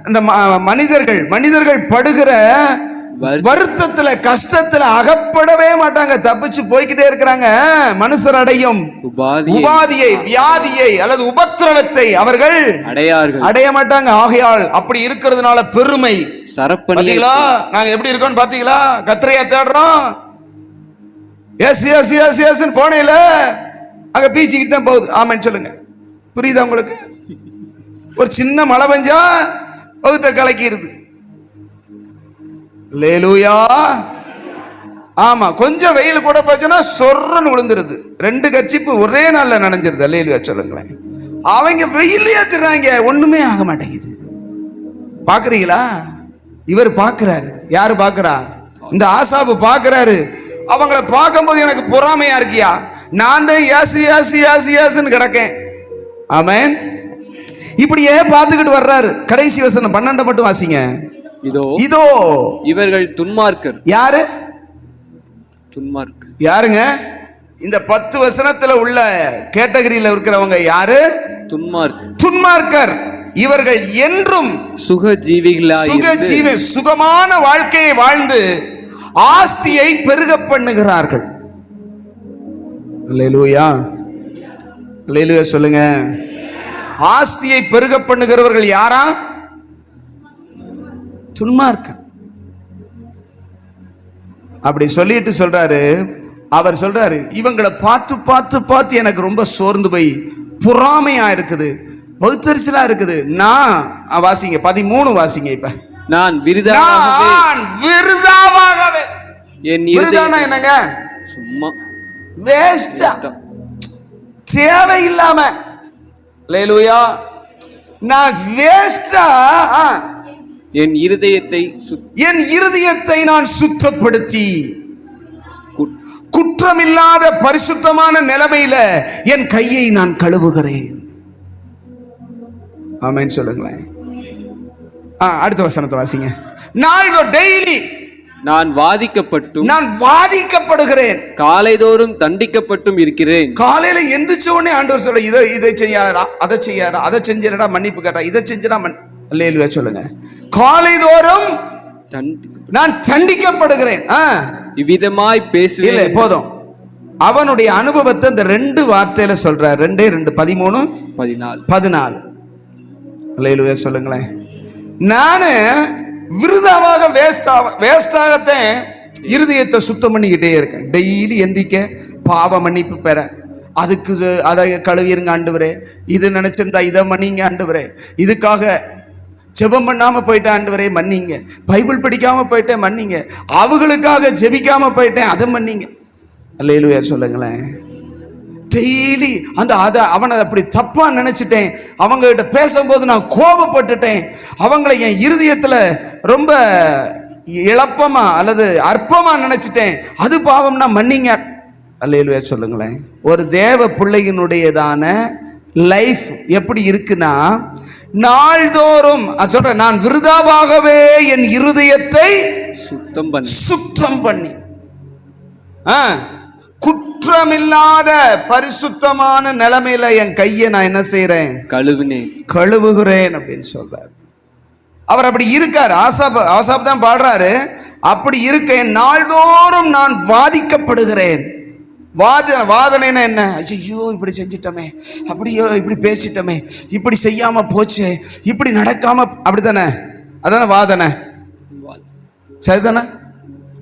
இந்த மனிதர்கள் படுகிற வருத்தத்துல கஷ்டத்துல அகப்படவே மாட்டாங்க, தப்பிச்சு போய்கிட்டே இருக்கிறாங்க. மனுஷர் அடையும் உபாதியை, வியாதியை அல்லது உபத்திரவத்தை அவர்கள் அடைய மாட்டாங்க. ஆகையால் அப்படி இருக்கிறதுனால பெருமை. பாத்தீங்களா நாங்க எப்படி இருக்கோம்? பாத்தீங்களா? கத்திரையா தேடுறோம், போனேல அங்க பீச்சிக்கிட்டு தான் போகுது. ஆமென் சொல்லுங்க. புரியுதா உங்களுக்கு? ஒரு சின்ன மழை பெஞ்சா வகுத்த கலக்கிடுது. அல்லேலூயா. ஆமா, கொஞ்சம் வெயில் கூட போச்சுன்னா சொர்றன்னு விழுந்துருது. 2 கர்ச்சிப்பு ஒரே நாள்ல நனைஞ்சிருது. அல்லேலூயா சொல்லுங்களேன். அவங்க வெயில் ஏத்துறாங்க, ஒண்ணுமே ஆக மாட்டேங்குது. பாக்குறீங்களா? இவர் பாக்குறாரு. யாரு பாக்குறா? இந்த ஆசாபு பாக்குறாரு. அவங்கள பார்க்கும்போது எனக்கு பொறாமையா இருக்கியா? நான் தான் யாசுன்னு கிடக்கேன். ஆமென். இப்படியே பார்த்துக்கிட்டு வர்றாரு. கடைசி வசனம் 12 மட்டும் வாசிங்க. இதோ இவர்கள் துன்மார்க்கர். யாரு? யாருங்க? இந்த 10 வசனத்துல உள்ள கேட்டகரியில இருக்கிறவங்க யாரு? துன்மார்க்கர். இவர்கள் என்றும் சுகமான வாழ்க்கையை வாழ்ந்து ஆஸ்தியை பெருக பண்ணுகிறார்கள். அல்லேலூயா. அல்லேலூயா சொல்லுங்க. ஆஸ்தியை பெருக பண்ணுகிறவர்கள் யாரா? துன்மார்க்கர். அப்படி சொல்லிட்டு சொல்றாரு, அவர் சொல்றாரு, இவங்களை பார்த்து பார்த்து பார்த்து எனக்கு ரொம்ப சோர்ந்து போய் பொறாமையா இருக்குது, பௌத்தரிசலா இருக்குது. நான் வாசிங்க 13 வாசிங்க. இப்ப நான் விருதாவாகவே என்னங்க? சும்மா வேஸ்டா, தேவையில்லாம. அல்லேலூயா. நான் வேஸ்டா என் இருதயத்தை என் இருதயத்தை நான் சுத்தப்படுத்தி குட்- குற்றமில்லாத பரிசுத்தமான நிலைமையில என் கையை நான் கழுவுகிறேன். ஆமென் சொல்லுங்களேன். அடுத்த வசனத்தை வாசிங்க. நாள்தோறும் டெய்லி நான் வாதிக்கப்பட்டும் நான் வாதிக்கப்படுகிறேன், காலைதோறும் தண்டிக்கப்பட்டும் இருக்கிறேன். காலையில எந்திரிச்ச உடனே ஆண்டவர் சொல்ல, இதை செய்யாதா, அதை செய்யாதா, அதை செஞ்சிடா, மன்னிப்பு கேட்டா, இதை செஞ்சிடா, அல்லேலூயா சொல்லுங்க. காலைதோறும் நான் தண்டிக்கப்படுகிறேன். இவ்விதமாய் இல்ல பேசுவேன். போதும். அவனுடைய அனுபவத்தை இந்த 2 வார்த்தையில சொல்றார். 2:13 14. அல்லேலூயா சொல்லுங்களேன். நானு விருதாவாக வேஸ்டாகத்தான் இருதயத்தை சுத்தம் பண்ணிக்கிட்டே இருக்கேன். டெய்லி எந்திக்க பாவ மன்னிப்பு பெற, அதுக்கு அதை கழுவிருங்க ஆண்டவரே, இது நினைச்சிருந்தா இதை மன்னிங்க ஆண்டவரே, இதுக்காக ஜெபம் பண்ணாம போயிட்டேன் ஆண்டவரே மன்னிங்க, பைபிள் படிக்காம போயிட்டேன் மன்னிங்க, அவங்களுக்காக ஜெபிக்காம போயிட்டேன் அதை மன்னிங்க. அல்லேலூயா சொல்லுங்களேன். டெய்லி அவனை அப்படி தப்பா நினைச்சிட்டேன், அவங்க கிட்ட பேசும்போது நான் கோபப்பட்டுட்டேன், அவங்களை என் இருதயத்துல ரொம்ப இழப்பமா அல்லது அற்பமா நினைச்சிட்டேன், அது பாவம்னா மன்னிங்க. அல்லேலூயா சொல்லுங்களேன். ஒரு தேவ பிள்ளையினுடையதான லைஃப் எப்படி இருக்குன்னா, நாள்தோறும் சொல்றேன், நான் விருதாவாகவே என் இருதயத்தை சுத்தம் பண்ணி குற்றமில்லாத பரிசுத்தமான நிலைமையில என் கையை நான் என்ன செய்யறேன், கழுவுகிறேன் அப்படின்னு சொல்றாரு. அவர் அப்படி இருக்காரு. ஆசாப் தான் பாடுறாரு, அப்படி இருக்கேன், நாள்தோறும் நான் வாதிக்கப்படுகிறேன். வாதனைன்னா என்ன? ஐயோ இப்படி செஞ்சிட்டோமே, அப்படியோ இப்படி பேசிட்டோமே, இப்படி செய்யாம போச்சு, இப்படி நடக்காம, அப்படித்தானே? அதானே வாதனை. சரிதானே?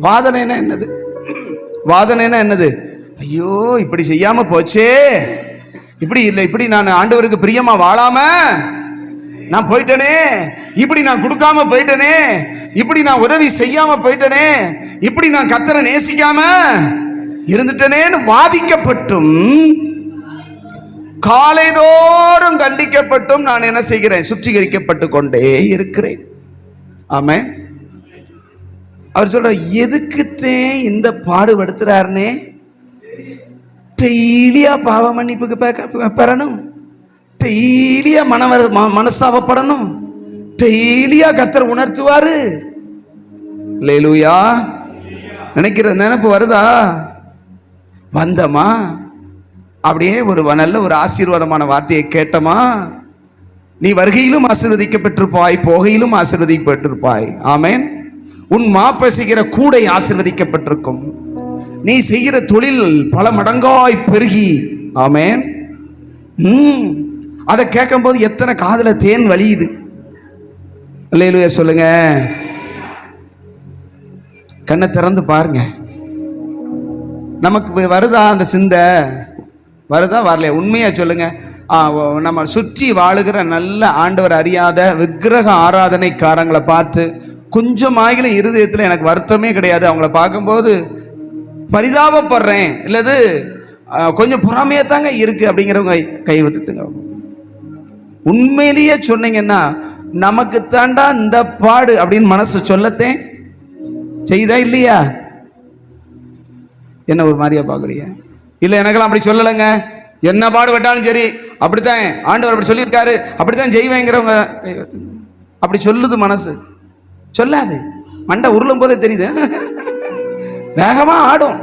வாதனைன்னா என்னது? வாதனைன்னா என்னது? ஐயோ இப்படி செய்யாம போச்சே, இப்படி இல்லை, இப்படி நான் ஆண்டவருக்கு பிரியமா வாழாம நான் போயிட்டனே, இப்படி நான் கொடுக்காம போயிட்டனே, இப்படி நான் உதவி செய்யாம போயிட்டனே, இப்படி நான் கர்த்தரை நேசிக்காம இருந்துட்டனேன்னு வாதிக்கப்பட்டும் காலைதோறும் தண்டிக்கப்பட்டும் நான் என்ன செய்கிறேன், சுத்திகரிக்கப்பட்டு கொண்டே இருக்கிறேன். ஆமென். அவர் சொல்ற, எதுக்குத்தே இந்த பாடுபடுத்துறாருனே, டெய்லியா பாவ மன்னிப்புக்கு பெறணும், டெய்லியா மனசாவப்படணும், டெய்லியா கர்த்தர் உணர்த்துவாரு. அல்லேலூயா. நினைக்கிற நினைப்பு வருதா? வந்தமா அப்படியே ஒரு நல்ல ஒரு ஆசீர்வாதமான வார்த்தையை கேட்டமா, நீ வருகையிலும் ஆசீர்வதிக்கப்பட்டிருப்பாய், போகையிலும் ஆசீர்வதிக்கப்பட்டிருப்பாய். ஆமென். உன் மாப்பசிக்கிற கூடை ஆசீர்வதிக்கப்பட்டிருக்கும், நீ செய்கிற தொழில் பல மடங்காய் பெருகி. ஆமென். அதை கேட்கும் போது எத்தனை காதுல தேன் வலியுது. அல்லேலூயா சொல்லுங்க. கண்ணை திறந்து பாருங்க. நமக்கு வருதா அந்த சிந்தை? வருதா வரலையா? உண்மையா சொல்லுங்க. நம்ம சுற்றி வாழுகிற நல்ல ஆண்டவர் அறியாத விக்கிரக ஆராதனைக்காரங்களை பார்த்து கொஞ்சம் ஆகிலும் இருதயத்தில் எனக்கு வருத்தமே கிடையாது. அவங்கள பார்க்கும்போது பரிதாபப்படுறேன், இல்லது கொஞ்சம் பொறாமையா தாங்க இருக்கு அப்படிங்கிறவங்க கை விட்டுட்டுங்க. உண்மையிலேயே சொன்னீங்கன்னா, நமக்கு தாண்டா இந்த பாடு அப்படின்னு மனசு சொல்லத்தேன் செய்தா இல்லையா? என்ன ஒரு மாதிரியா பாக்குறீங்க? இல்ல எனக்கெல்லாம் அப்படி சொல்லலைங்க, என்ன பாடுபட்டாலும் சரி அப்படித்தான் ஆண்டவர் அப்படி சொல்லியிருக்காரு, அப்படித்தான் செய்வேங்கிறவங்க அப்படி சொல்லுது மனசு. சொல்லாது, மண்டை உருளும் போதே தெரியுது, வேகமா ஆடும்.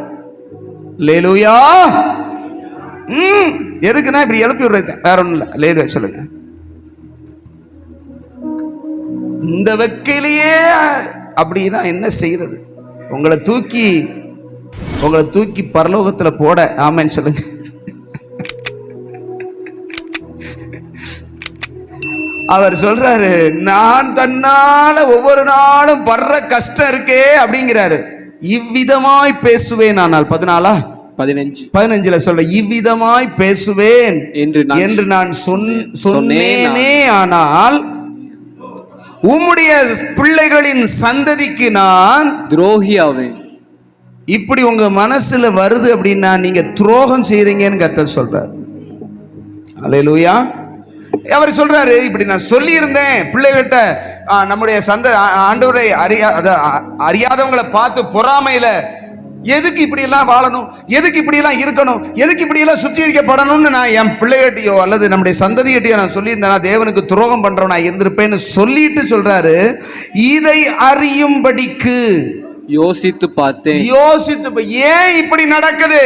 லேலூயா. எதுக்குன்னா இப்படி எழுப்பி விடுறது, வேற ஒண்ணும் இல்லை. லேலூயா சொல்லுங்க. இந்த வெக்கையிலேயே அப்படின்னா என்ன செய்யறது? உங்களை தூக்கி பரலோகத்துல போட. ஆமென் சொல்லுங்க. அவர் சொல்றாரு, நான் தன்னால ஒவ்வொரு நாளும் படுற கஷ்டம் இருக்கே அப்படிங்கிறாரு. இவ்விதமாய் பேசுவேன். ஆனால் 15 சொல்ற, இவ்விதமாய் பேசுவேன் என்று நான் சொன்னேனே, ஆனால் உம்முடைய பிள்ளைகளின் சந்ததிக்கு நான் துரோகியாவேன். இப்படி உங்க மனசுல வருது அப்படின்னா நீங்க துரோகம் செய்றீங்கன்னு கர்த்தர் சொல்றாரு. அல்லேலூயா. அவர் சொல்றாரு, இப்படி நான் சொல்லி இருந்தேன் பிள்ளைகிட்ட, நம்முடைய ஆண்டவரை அறியாதவங்களை பார்த்து பொறாமையில எதுக்கு இப்படி எல்லாம் வாழணும், எதுக்கு இப்படி எல்லாம் இருக்கணும், எதுக்கு இப்படி எல்லாம் சுத்திகரிக்கப்படணும்னு நான் என் பிள்ளைகிட்டயோ அல்லது நம்முடைய சந்ததிகிட்டயோ நான் சொல்லியிருந்தேன், தேவனுக்கு துரோகம் பண்றவன் நான் இருந்திருப்பேன்னு சொல்லிட்டு சொல்றாரு. இதை அறியும்படிக்கு யோசித்து பார்த்தேன். ஏன் இப்படி நடக்குது,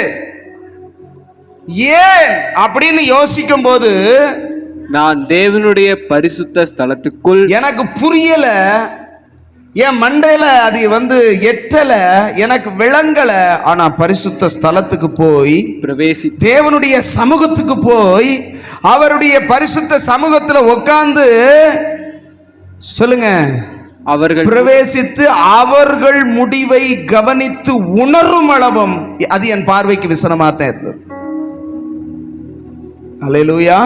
ஏன் அப்படின்னு யோசிக்கும் போது நான் தேவனுடைய பரிசுத்த ஸ்தலத்துக்குள், எனக்கு புரியல, என் மண்டையில அது எட்டல, எனக்கு விளங்கல. ஆனா பரிசுத்த ஸ்தலத்துக்கு போய் பிரவேசி, தேவனுடைய சமூகத்துக்கு போய் அவருடைய பரிசுத்த சமூகத்துல உட்கார்ந்து சொல்லுங்க, அவர்கள் பிரவேசித்து அவர்கள் முடிவை கவனித்து உணரும் அளவும் அது என் பார்வைக்கு விசனமாத்தான் இருந்தது. அல்லேலூயா.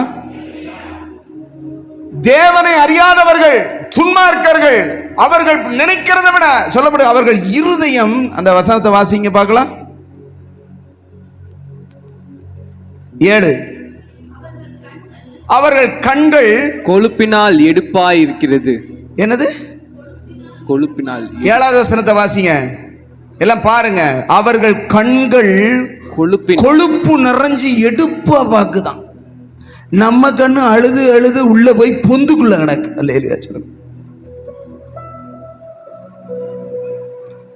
தேவனை அறியாதவர்கள், துன்மார்க்கர்கள், அவர்கள் நினைக்கிறதை விட சொல்லப்படும் அவர்கள் இருதயம், அந்த வசனத்தை வாசிங்க பார்க்கலாம். 7, அவர்கள் கண்கள் கொழுப்பினால் எடுப்பாய் இருக்கிறது. என்னது கொழுப்பினால்? 7வது வசனத்தை வாசிங்க, எல்லாம் பாருங்க. அவர்கள் கண்கள் கொழுப்பு நிறைஞ்சு எடுப்பா பாக்குதான். நம்ம கண்ணு அழுது அழுது உள்ள போய் பொந்துக்குள்ள கிடக்கு. அல்லேலூயா சொல்லுங்க.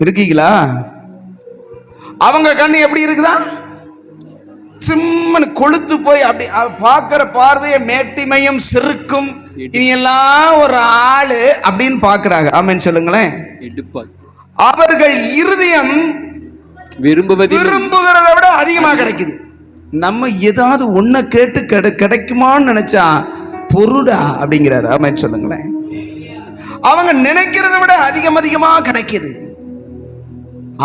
இருக்கீங்களா? அவங்க கண்ணு எப்படி இருக்குதா? சிம்மன் கொளுத்து போய் அப்படி பார்க்கிற பார்வையை மேட்டிமையும் சிறுக்கும் இனி எல்லாம் ஒரு ஆளு அப்படின்னு பாக்குறாங்க. ஆமென் சொல்லுங்களேன். அவர்கள் இருதயம் விரும்புகிறத விட அதிகமா கிடைக்குது. நம்ம ஏதாவது ஒன்ன கேட்டு கிடைக்குமான்னு நினைச்சா பொருடா அப்படிங்கிறாரு. ஆமென் சொல்லுங்களேன். அவங்க நினைக்கிறத விட அதிகமா கிடைக்குது.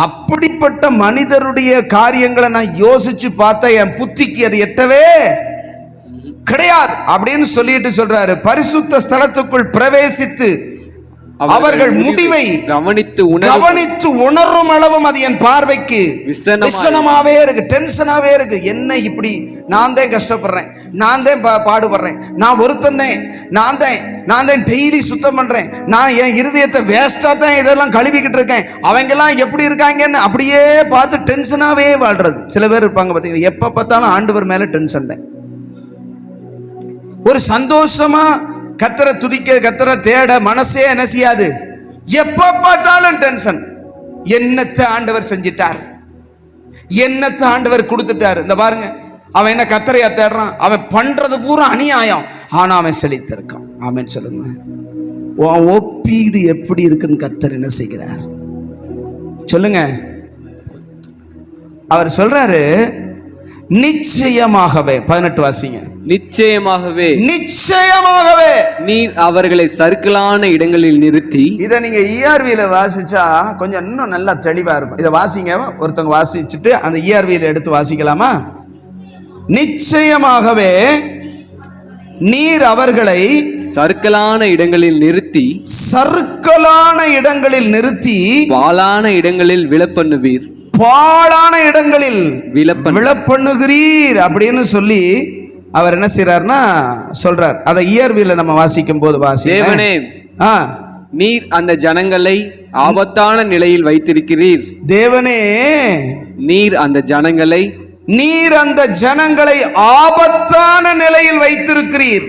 அப்படிப்பட்ட மனிதருடைய காரியங்களை நான் யோசிச்சு பார்த்தா என் புத்திக்கு அது எட்டவே கிடையாது அப்படின்னு சொல்லிட்டு சொல்றாரு. பரிசுத்த ஸ்தலத்துக்குள் பிரவேசித்து அவர்கள் முடிவை கவனித்து உணரும் அளவும் அது என் பார்வைக்கு விசனமாவே இருக்கு, டென்ஷனாவே இருக்கு. என்ன இப்படி நான் தான் கஷ்டப்படுறேன், நான் தான் பாடுபடுறேன், நான் ஒருத்தன் நான் தான் டெய்லி சுத்தம் பண்றேன், நான் என் இருதயத்தை வேஸ்டா தான் இதெல்லாம் கழுவிக்கிட்டு இருக்கேன், அவங்க எல்லாம் எப்படி இருக்காங்கன்னு அப்படியே பார்த்து டென்ஷனாவே வாழ்றது. சில பேர் இருப்பாங்க பாத்தீங்கன்னா, எப்ப பார்த்தாலும் ஆண்டவர் மேல டென்ஷன் தான். ஒரு சந்தோஷமா கத்தரை துதிக்க, கத்தரை தேட மனசே என்ன செய்யாது. எப்ப பார்த்தாலும் டென்ஷன். என்னத்தை ஆண்டவர் செஞ்சிட்டார், என்னத்தை ஆண்டவர் கொடுத்துட்டாரு. இந்த பாருங்க, அவன் என்ன கத்தரையா தேடுறான், அவன் பண்றது பூரா அநியாயம், ஆனா அவன் செழித்திருக்கான். ஆமென் சொல்லுங்க. ஒப்பீடு எப்படி இருக்குன்னு கத்தர் என்ன செய்கிறார் சொல்லுங்க. அவர் சொல்றாரு, நிச்சயமாகவே 18 வாசிங்க. நிச்சயமாகவே நீர் அவர்களை சறுக்கலான இடங்களில் நிறுத்தி. இதை நீங்க ERV-ல வாசிச்சா கொஞ்சம் இன்னும் நல்லா தெளிவா இருக்கும். இதை வாசிங்க, ஒருத்தவங்க வாசிச்சுட்டு அந்த ERV-ல எடுத்து வாசிக்கலாமா? நிச்சயமாகவே நீர் அவர்களை சறுக்கலான இடங்களில் நிறுத்தி பாழான இடங்களில் விழப்பண்ணுவீர், பாழான இடங்களில் விழப்பண்ணுகிறீர் அப்படின்னு சொல்லி அவர் என்ன செய்யறாருன்னா சொல்றார். அதை ERV-ல நம்ம வாசிக்கும் போது தேவனே, நீர் அந்த ஜனங்களை ஆபத்தான நிலையில் வைத்திருக்கிறீர். தேவனே, நீர் அந்த ஜனங்களை ஆபத்தான நிலையில் வைத்திருக்கிறீர்.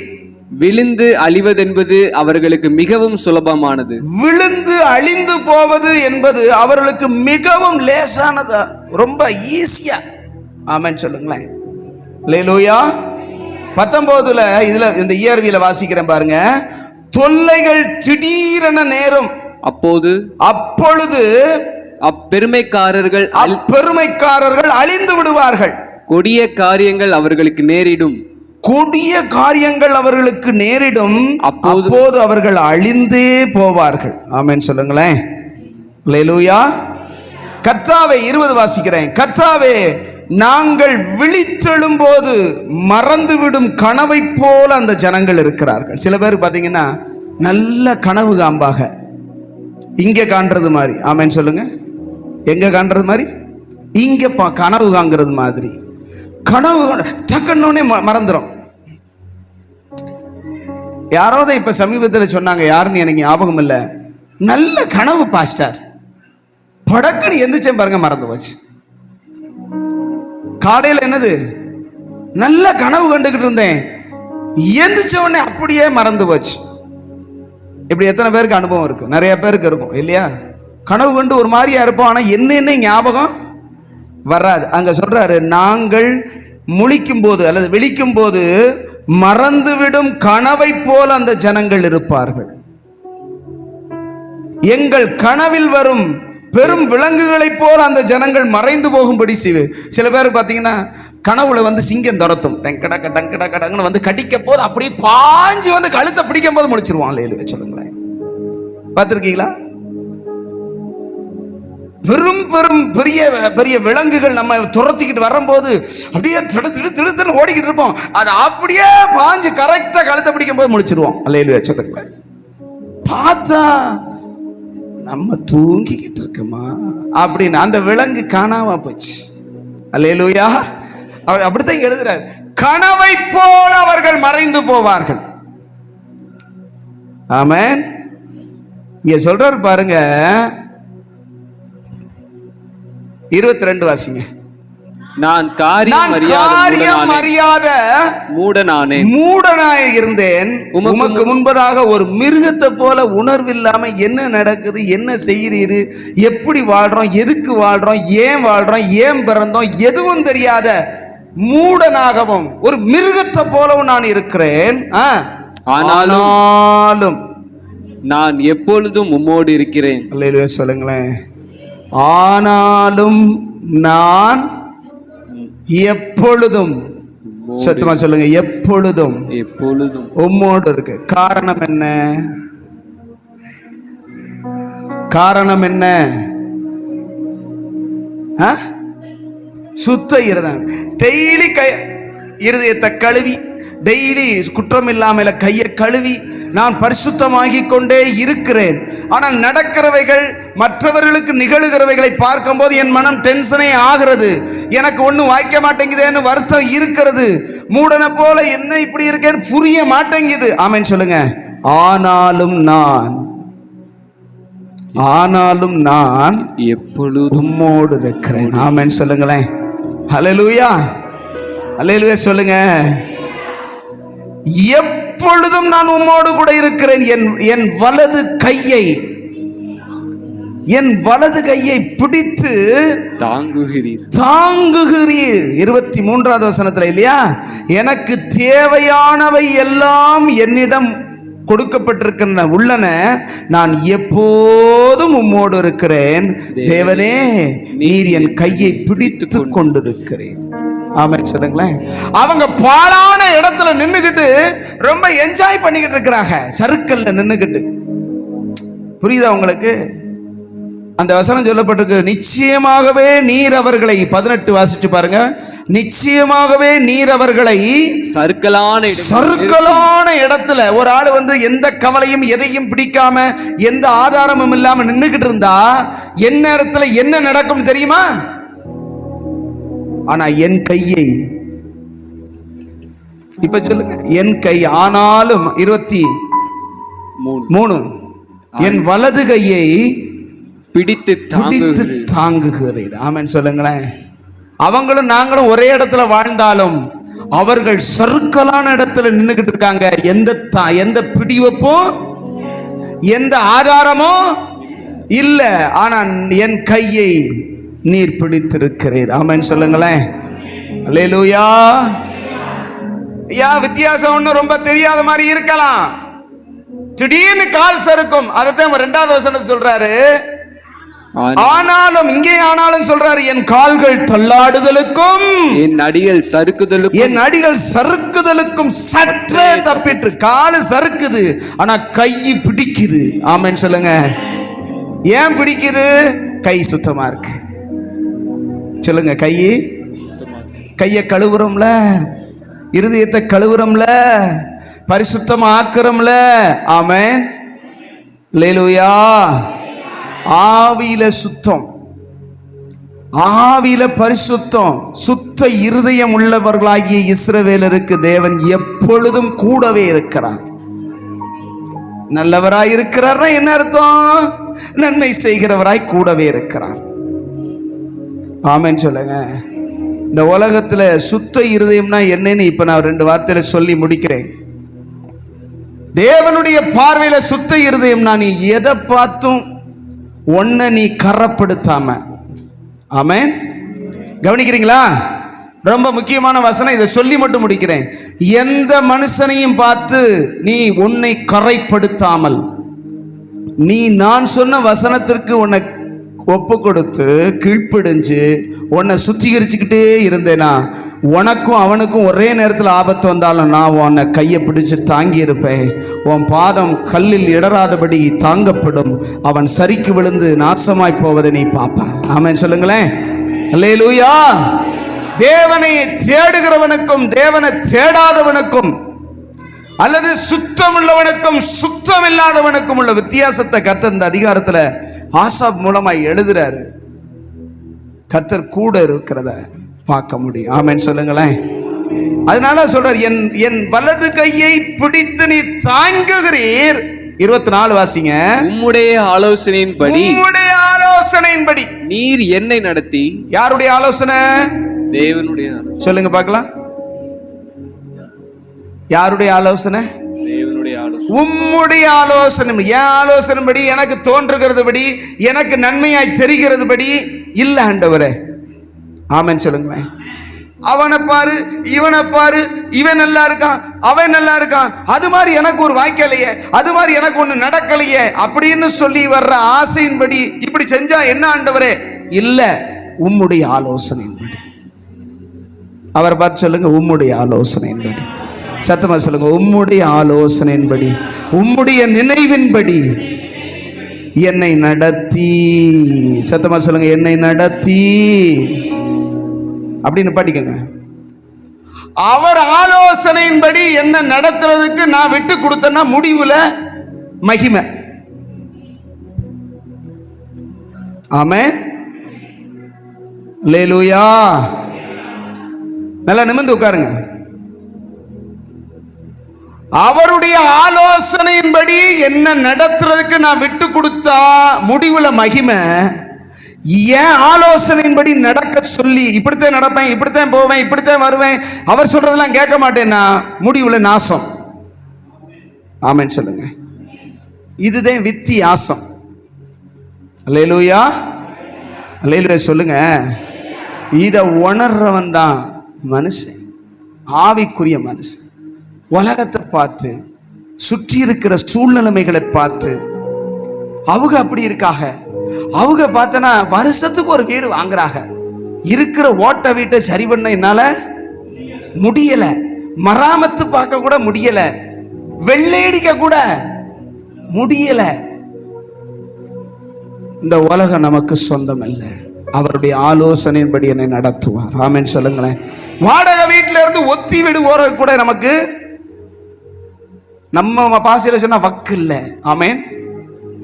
விழுந்து அழிவதென்பது அவர்களுக்கு மிகவும் சுலபமானது. விழுந்து அழிந்து போவது என்பது அவர்களுக்கு மிகவும் லேசானது, ரொம்ப ஈஸியா. ஆமென் சொல்லுங்களேன். அல்லேலூயா. 19ல இதுல இந்த ERV-ல வாசிக்கிறேன் பாருங்க. தொல்லைகள் திடீரென நேரும், அப்பொழுது அப்பெருமைக்காரர்கள் அழிந்து விடுவார்கள். கொடிய காரியங்கள் அவர்களுக்கு நேரிடும், அப்போது அவர்கள் அழிந்தே போவார்கள். ஆமென் சொல்லுங்களேன். அல்லேலூயா. கர்த்தாவே, 20 வாசிக்கிறேன். கர்த்தாவே, நாங்கள் விழித்தெழும்போது மறந்துவிடும் கனவை போல அந்த ஜனங்கள் இருக்கிறார்கள். சில பேர் பாத்தீங்கன்னா நல்ல கனவு காம்பாக, இங்க காண்றது மாதிரி. ஆமென் சொல்லுங்க. எங்க காண்றது மாதிரி? இங்க கனவு காண்கிறது மாதிரி. கனவு டக்குன்னே மறந்துடும். யாரோ தான் இப்ப சமீபத்தில் சொன்னாங்க, யாருன்னு எனக்கு ஞாபகம் இல்லை. நல்ல கனவு பாஸ்டர், படக்குன்னு எந்திரிச்சேன் பாருங்க, மறந்து போச்சு. காலையில் என்னது நல்ல கனவு கண்டுகிட்டு இருந்தேன், எந்திரிச்ச உடனே அப்படியே மறந்து போச்சு. இப்படி எத்தனை பேருக்கு அனுபவம் இருக்கு? நிறைய பேருக்கு இருக்கும் இல்லையா? கனவு கண்டு ஒரு மாதிரியா இருப்போம், ஆனா என்ன ஞாபகம் வராது. அங்க சொல்றாரு, நாங்கள் முழிக்கும் போது அல்லது விழிக்கும் போது மறந்துவிடும் கனவை போல அந்த ஜனங்கள் இருப்பார்கள். எங்கள் கனவில் வரும் பெரும் விலங்குகளைப் போல அந்த ஜனங்கள் மறைந்து போகும்படி செய்வு. சில பேர் பார்த்தீங்கன்னா கனவுல வந்து சிங்கம் துரத்தும், டங்கடக்க டங்கடக்கடங்கன்னு வந்து கடிக்க போது அப்படியே பாஞ்சு வந்து கழுத்தை பிடிக்கும் போது முடிச்சிருவான். இல்லையா சொல்லுங்களேன், பார்த்துருக்கீங்களா? பெரும் பெரும் பெரிய பெரிய விலங்குகள் நம்ம துரத்திக்கிட்டு வரும்போது அப்படியே திடுத்துன்னு ஓடிக்கிட்டு இருப்போம், அது அப்படியே பாஞ்சு கரெக்டா கழுத்தை பிடிக்கும் போது முடிச்சிருவோம். அல்லேலூயா சொல்லுங்க. பார்த்தா நம்ம தூங்கிக்கிட்டு இருக்கோமா அப்படின்னு அந்த விலங்கு காணாம போச்சு. அல்லேலூயா. அவர் அப்படித்தான் எழுதுறாரு, கனவை போல அவர்கள் மறைந்து போவார்கள். ஆமென். இங்க சொல்றாரு பாருங்க, 22 வாசிங்க. நான் காரியம் அறியாத மூடனாய் இருந்தேன், உமக்கு முன்பதாக ஒரு மிருகத்தை போல உணர்வில்லாம என்ன நடக்குது, என்ன செய்கிறீரு, எப்படி வாழ்றோம், எதுக்கு வாழ்றோம், ஏன் வாழ்றோம், ஏன் பிறந்தோம், எதுவும் தெரியாத மூடனாகவும் ஒரு மிருகத்தை போலவும் நான் இருக்கிறேன். ஆனாலும் நான் எப்பொழுதும் உம்மோடு இருக்கிறேன். அல்லேலூயா சொல்லுங்களேன். ஆனாலும் நான் எப்பொழுதும், சத்தமா சொல்லுங்க, எப்பொழுதும் எப்பொழுதும் உம்மோடு இருக்கு. காரணம் என்ன? காரணம் என்ன? சுத்த இருதயம். டெய்லி இருதயத்தை கழுவி, டெய்லி குற்றம் இல்லாமல கையை கழுவி நான் பரிசுத்தமாகி கொண்டே இருக்கிறேன். ஆனால் நடக்கிறவைகள், மற்றவர்களுக்கு நிகழுகிறவைகளை பார்க்கும்போது என் மனம் டென்ஷனே ஆகிறது. எனக்கு ஒன்றும் வாய்க்க மாட்டேங்குதேன்னு வருத்தம் இருக்கிறது. மூடனை போல என்ன இப்படி இருக்கேன்னு புரிய மாட்டேங்குது. ஆமென் சொல்லுங்க. ஆனாலும் நான் எப்பொழுதும் உம்மோடு இருக்கிறேன். ஆமென் சொல்லுங்களேன். ஹல்லேலூயா, ஹல்லேலூயா சொல்லுங்க. எப்பொழுதும் நான் உம்மோடு கூட இருக்கிறேன். என் வலது கையை பிடித்து தாங்குகிறீர். 23வது வசனத்துல இல்லையா, எனக்கு தேவையானவை எல்லாம் என்னிடம் கொடுக்கப்பட்டிருக்கின்றன உள்ளன, நான் எப்போதும் உம்மோடு இருக்கிறேன். தேவனே, நீர் என் கையை பிடித்து கொண்டிருக்கிறேன். ஆமென் சொல்லுங்களேன். அவங்க பாழான இடத்துல நின்னுகிட்டு ரொம்ப என்ஜாய் பண்ணிக்கிட்டு இருக்கிறாங்க, சறுக்கல்ல நின்னுகிட்டு. புரியுதா உங்களுக்கு? அந்த வசனம் சொல்லப்பட்டிருக்கு, நிச்சயமாகவே நீர் அவர்களை, 18 வாசிச்சு பாருங்க, நிச்சயமாகவே நீர் அவர்களை சறுக்கலான இடத்துல, ஒரு ஆள் வந்து எந்த கவலையும் எதையும் பிடிக்காம எந்த ஆதாரமும் இல்லாம நின்னுகிட்டு இருந்தா என்ன இடத்துல என்ன நடக்கும் தெரியுமா? ஆனா என் கையை, இப்ப சொல்லுங்க, என் கை, ஆனாலும் 23, என் வலது கையை பிடித்து தாங்குகிறேன். ஆமென் சொல்லுங்களேன். அவங்களும் நாங்களும் ஒரே இடத்துல வாழ்ந்தாலும் அவர்கள் சறுக்கலான இடத்துல நின்னுகிட்டு இருக்காங்க. எந்த பிடிவப்பும் எந்த ஆதாரமும் இல்ல. ஆனா என் கையை நீர் பிடித்திருக்கிறீர். ஆமென் சொல்லுங்களேன். அல்லேலூயா. வித்தியாசம் ஒண்ணு ரொம்ப தெரியாத மாதிரி இருக்கலாம், திடீர்னு கால் சறுக்கும். அதைத்தான் 2வது வசனம் சொல்றாரு. ஆனாலும், இங்கே ஆனாலும் சொல்றாரு, என் கால்கள் தள்ளாடுதலுக்கும் என் அடிகள் சறுக்குதலுக்கும் சற்றே தப்பிட்டு. காலு சறுக்குது, ஆனா கை பிடிக்குது. ஆமென் சொல்லுங்க. ஏன் பிடிக்குது? கை சுத்தமா இருக்கு. சொல்லுங்க, கையை கழுவுறோம்ல, இருதயத்தை கழுவுறோம்ல, பரிசுத்தமா ஆக்குறோம்ல. ஆமென். அல்லேலூயா. ஆவியில சுத்தம், ஆவியில பரிசுத்தம், சுத்த இருதயம் உள்ளவர்களாகிய இஸ்ரவேலருக்கு தேவன் எப்பொழுதும் கூடவே இருக்கிறார். நல்லவராய் இருக்கிறார் என்ன அர்த்தம்? நன்மை செய்கிறவராய் கூடவே இருக்கிறார். ஆமென் சொல்லுங்க. இந்த உலகத்துல சுத்த இருதயம்னா என்னன்னு இப்ப நான் 2 வார்த்தையில சொல்லி முடிக்கிறேன். தேவனுடைய பார்வையில சுத்த இருதயம்னா நீ எதை பார்த்தும் ஒன்ன நீ கரப்படுத்தாம. ஆமென். கவனிக்கிறீங்களா? ரொம்ப முக்கியமான வசனம், இதை சொல்லி மட்டும் முடிக்கிறேன். எந்த மனுஷனையும் பார்த்து நீ உன்னை கரைப்படுத்தாமல், நீ நான் சொன்ன வசனத்திற்கு உன்னை ஒப்பு கொடுத்து கீழ்ப்படிஞ்சு உன்னை சுத்திகரிச்சுக்கிட்டே இருந்தேனா, உனக்கும் அவனுக்கும் ஒரே நேரத்தில் ஆபத்து வந்தாலும் நான் உன்னை கையை பிடிச்சு தாங்கி இருப்பேன். உன் பாதம் கல்லில் இடராதபடி தாங்கப்படும். அவன் சரிக்கு விழுந்து நாசமாய் போவதை நீ பார்ப்பான். ஆமென் சொல்லுங்களேன். அல்லேலூயா. தேவனை தேடுகிறவனுக்கும் தேவனை தேடாதவனுக்கும் அல்லது சுத்தம் உள்ளவனுக்கும் சுத்தம் இல்லாதவனுக்கும் உள்ள வித்தியாசத்தை கர்த்தர் இந்த அதிகாரத்தில் ஆசாப் மூலமாய் எழுதுறாரு. கர்த்தர் கூட இருக்கிறத பார்க்க முடியும். ஆமென் சொல்லுங்களேன். அதனால சொல்றார், என் வலது கையை பிடித்து நீ தாங்குகிறீர். 24 வாசிங்க. உம்முடைய ஆலோசனையின்படி நீர் என்னை நடத்தி. யாருடைய ஆலோசனை? தேவனுடைய. சொல்லுங்க பார்க்கலாம். யாருடைய ஆலோசனை? தேவனுடைய ஆலோசனை. உம்முடைய ஆலோசனை. என் ஆலோசனைப்படி, எனக்கு தோன்றுகிறதுபடி, எனக்கு நன்மையாய் தெரிகிறதுபடி இல்ல ஆண்டவரே. ஆமென் சொல்லுங்களேன். அவனை பாரு, இவனை பாரு, இவன் நல்லா இருக்கான், அவன் நல்லா இருக்கான், அது மாதிரி எனக்கு ஒரு வாய்க்கலையே, அது மாதிரி எனக்கு ஒண்ணு நடக்கலையே அப்படின்னு சொல்லி வர்ற ஆசையின்படி இப்படி செஞ்சா என்ன ஆண்டவரே? இல்ல, உம்முடைய ஆலோசனையின்படி. அவரை பார்த்து சொல்லுங்க, உம்முடைய ஆலோசனையின்படி. சத்தமா சொல்லுங்க, உம்முடைய ஆலோசனையின்படி, உம்முடைய நினைவின்படி என்னை நடத்தி. சத்தமா சொல்லுங்க, என்னை நடத்தி அப்படின்னு பாட்டிக்கங்க. அவர் ஆலோசனையின்படி என்ன நடத்துறதுக்கு நான் விட்டு கொடுத்தேன்னா முடிவுல மகிமை. ஆமென். அல்லேலூயா. நல்லா நிமிர்ந்து உட்காருங்க. அவருடைய ஆலோசனையின்படி என்ன நடத்துறதுக்கு நான் விட்டு கொடுத்தா முடிவுல மகிமை. ஏன் ஆலோசனையின்படி நடக்க சொல்லி இப்படித்தான் நடப்பேன், இப்படித்தான் போவேன், இப்படித்தான் வருவேன், அவர் சொல்றதெல்லாம் கேட்க மாட்டேன்னா முடிவுல நாசம். ஆமென் சொல்லுங்க. இதுதான் வித்தியாசம். அல்லேலூயா. அல்லேலூயா சொல்லுங்க. இத உணர்றவன் தான் மனுஷன், ஆவிக்குரிய மனுஷன். உலகத்தை பார்த்து, சுற்றி இருக்கிற சூழ்நிலைமைகளை பார்த்து அவங்க அப்படி இருக்காக, அவங்க பார்த்தனா வருஷத்துக்கு ஒரு வீடு வாங்குறாங்க. இருக்கிற ஓட்ட வீட்டை சரி பண்ண என்னால முடியல, மராமத்து பார்க்க கூட முடியல, வெள்ளையடிக்க கூட முடியல. இந்த உலகம் நமக்கு சொந்தம் அல்ல. அவருடைய ஆலோசனையின்படி என்னை நடத்துவார். ஆமென் சொல்லுங்களேன். வாடகை வீட்டில இருந்து ஒத்தி வீடு போறது கூட நமக்கு, நம்ம பாசையில சொன்னா வக்கு இல்லை. ஆமென்.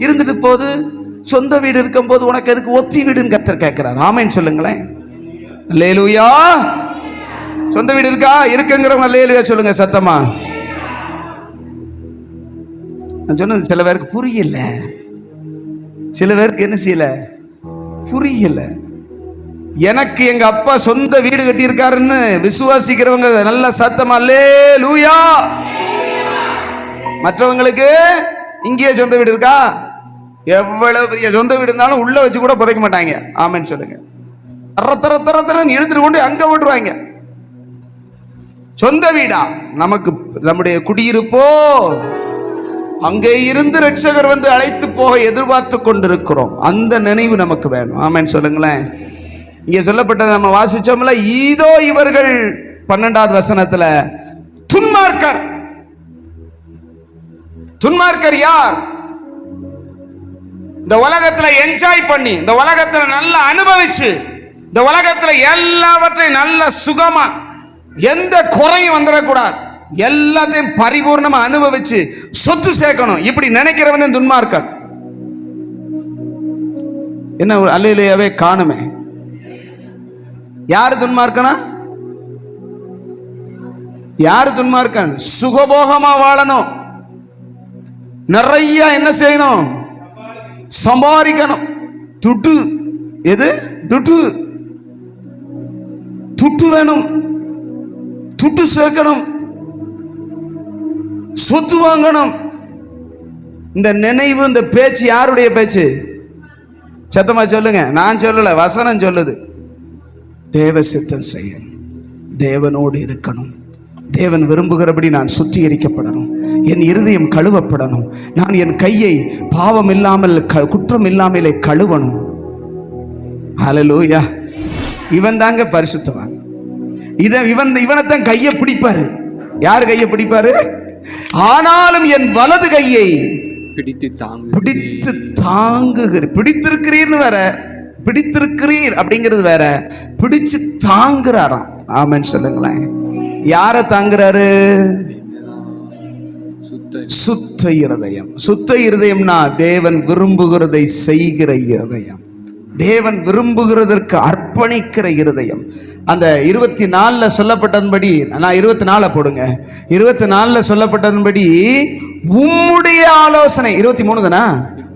இருந்துட்டு போது, சொந்த வீடு இருக்கும் போது உனக்கு எதுக்கு ஒத்தி வீடுன்னு கர்த்தர் கேட்கிறார். ஆமென் சொல்லுங்களேன். அல்லேலூயா. சொந்த வீடு இருக்கா? இருக்குங்கிறவங்க அல்லேலூயா சொல்லுங்க சத்தமா. நான் சொன்னது சில பேருக்கு புரியல, சில பேருக்கு என்ன செய்யல, புரியல. எனக்கு எங்க அப்பா சொந்த வீடு கட்டி இருக்காருன்னு விசுவாசிக்கிறவங்க நல்ல சத்தமா அல்லேலூயா. மற்றவங்களுக்கு இங்கேயே சொந்த வீடு இருக்கா? எவ்வளவு பெரிய சொந்த வீடு இருந்தாலும் உள்ள வச்சு கூட புதைக்க மாட்டாங்க. ஆமென் சொல்லுங்க. எடுத்துட்டு கொண்டு அங்க போட்டுருவாங்க. சொந்த வீடா? நமக்கு நம்முடைய குடியிருப்போ அங்கே இருந்து ரட்சகர் வந்து அழைத்து போக எதிர்பார்த்து கொண்டிருக்கிறோம். அந்த நினைவு நமக்கு வேணும். ஆமென் சொல்லுங்களேன். இங்கே சொல்லப்பட்ட நம்ம வாசிச்சோம்ல, இதோ இவர்கள் 12வது வசனத்துல துன்மார்க்கர். துன்மார்க்கர் யார்? இந்த உலகத்துல என்ஜாய் பண்ணி, இந்த உலகத்துல நல்லா அனுபவிச்சு, இந்த உலகத்துல எல்லாவற்றையும் நல்ல சுகமா, எந்த குறையும் வந்துடக்கூடாது, எல்லாத்தையும் பரிபூர்ணமா அனுபவிச்சு சொத்து சேர்க்கணும், இப்படி நினைக்கிறவன் துன்மார்க்கர். என்ன அல்லேலூயாவே காணுமே. யாரு துன்மார்க்கனா? யாரு துன்மார்க்கன்? சுகபோகமா வாழணும், நிறைய என்ன செய்யணும்? சம்பாதிக்கணும். துட்டு எது? துட்டு துட்டு வேணும், துட்டு சேர்க்கணும், சொத்து வாங்கணும். இந்த நினைவு, இந்த பேச்சு யாருடைய பேச்சு? சத்தமா சொல்லுங்க. நான் சொல்லல, வசனம் சொல்லுது. தேவ சித்தம் செய்யணும், தேவனோடு இருக்கணும், தேவன் விரும்புகிறபடி நான் சுத்திகரிக்கப்படணும், என் இருதயம் கழுவப்படணும், நான் என் கையை பாவம் இல்லாமல் குற்றம் இல்லாமலே கழுவணும். ஹல்லேலூயா. இவன் தாங்க பரிசுத்தவான். இவனைத்தான் கையை பிடிப்பாரு. யார் கையை பிடிப்பாரு? ஆனாலும் என் வலது கையை பிடித்து தாங்குகிறீர். பிடித்திருக்கிறீர்னு வேற, பிடித்திருக்கிறீர் அப்படிங்கிறது வேற, பிடிச்சு தாங்குறாராம். ஆமென் சொல்லுங்களேன். யாரை தாங்குறாரு? சுத்த இருதயம். சுத்த இருதயம்னா தேவன் விரும்புகிறதை செய்கிற இருதயம், தேவன் விரும்புகிறதற்கு அர்ப்பணிக்கிற இருதயம். அந்த 24 சொல்லப்பட்டதன்படி, நான் 24 போடுங்க, 24 சொல்லப்பட்டதன்படி உம்முடைய ஆலோசனை, 23 தானா?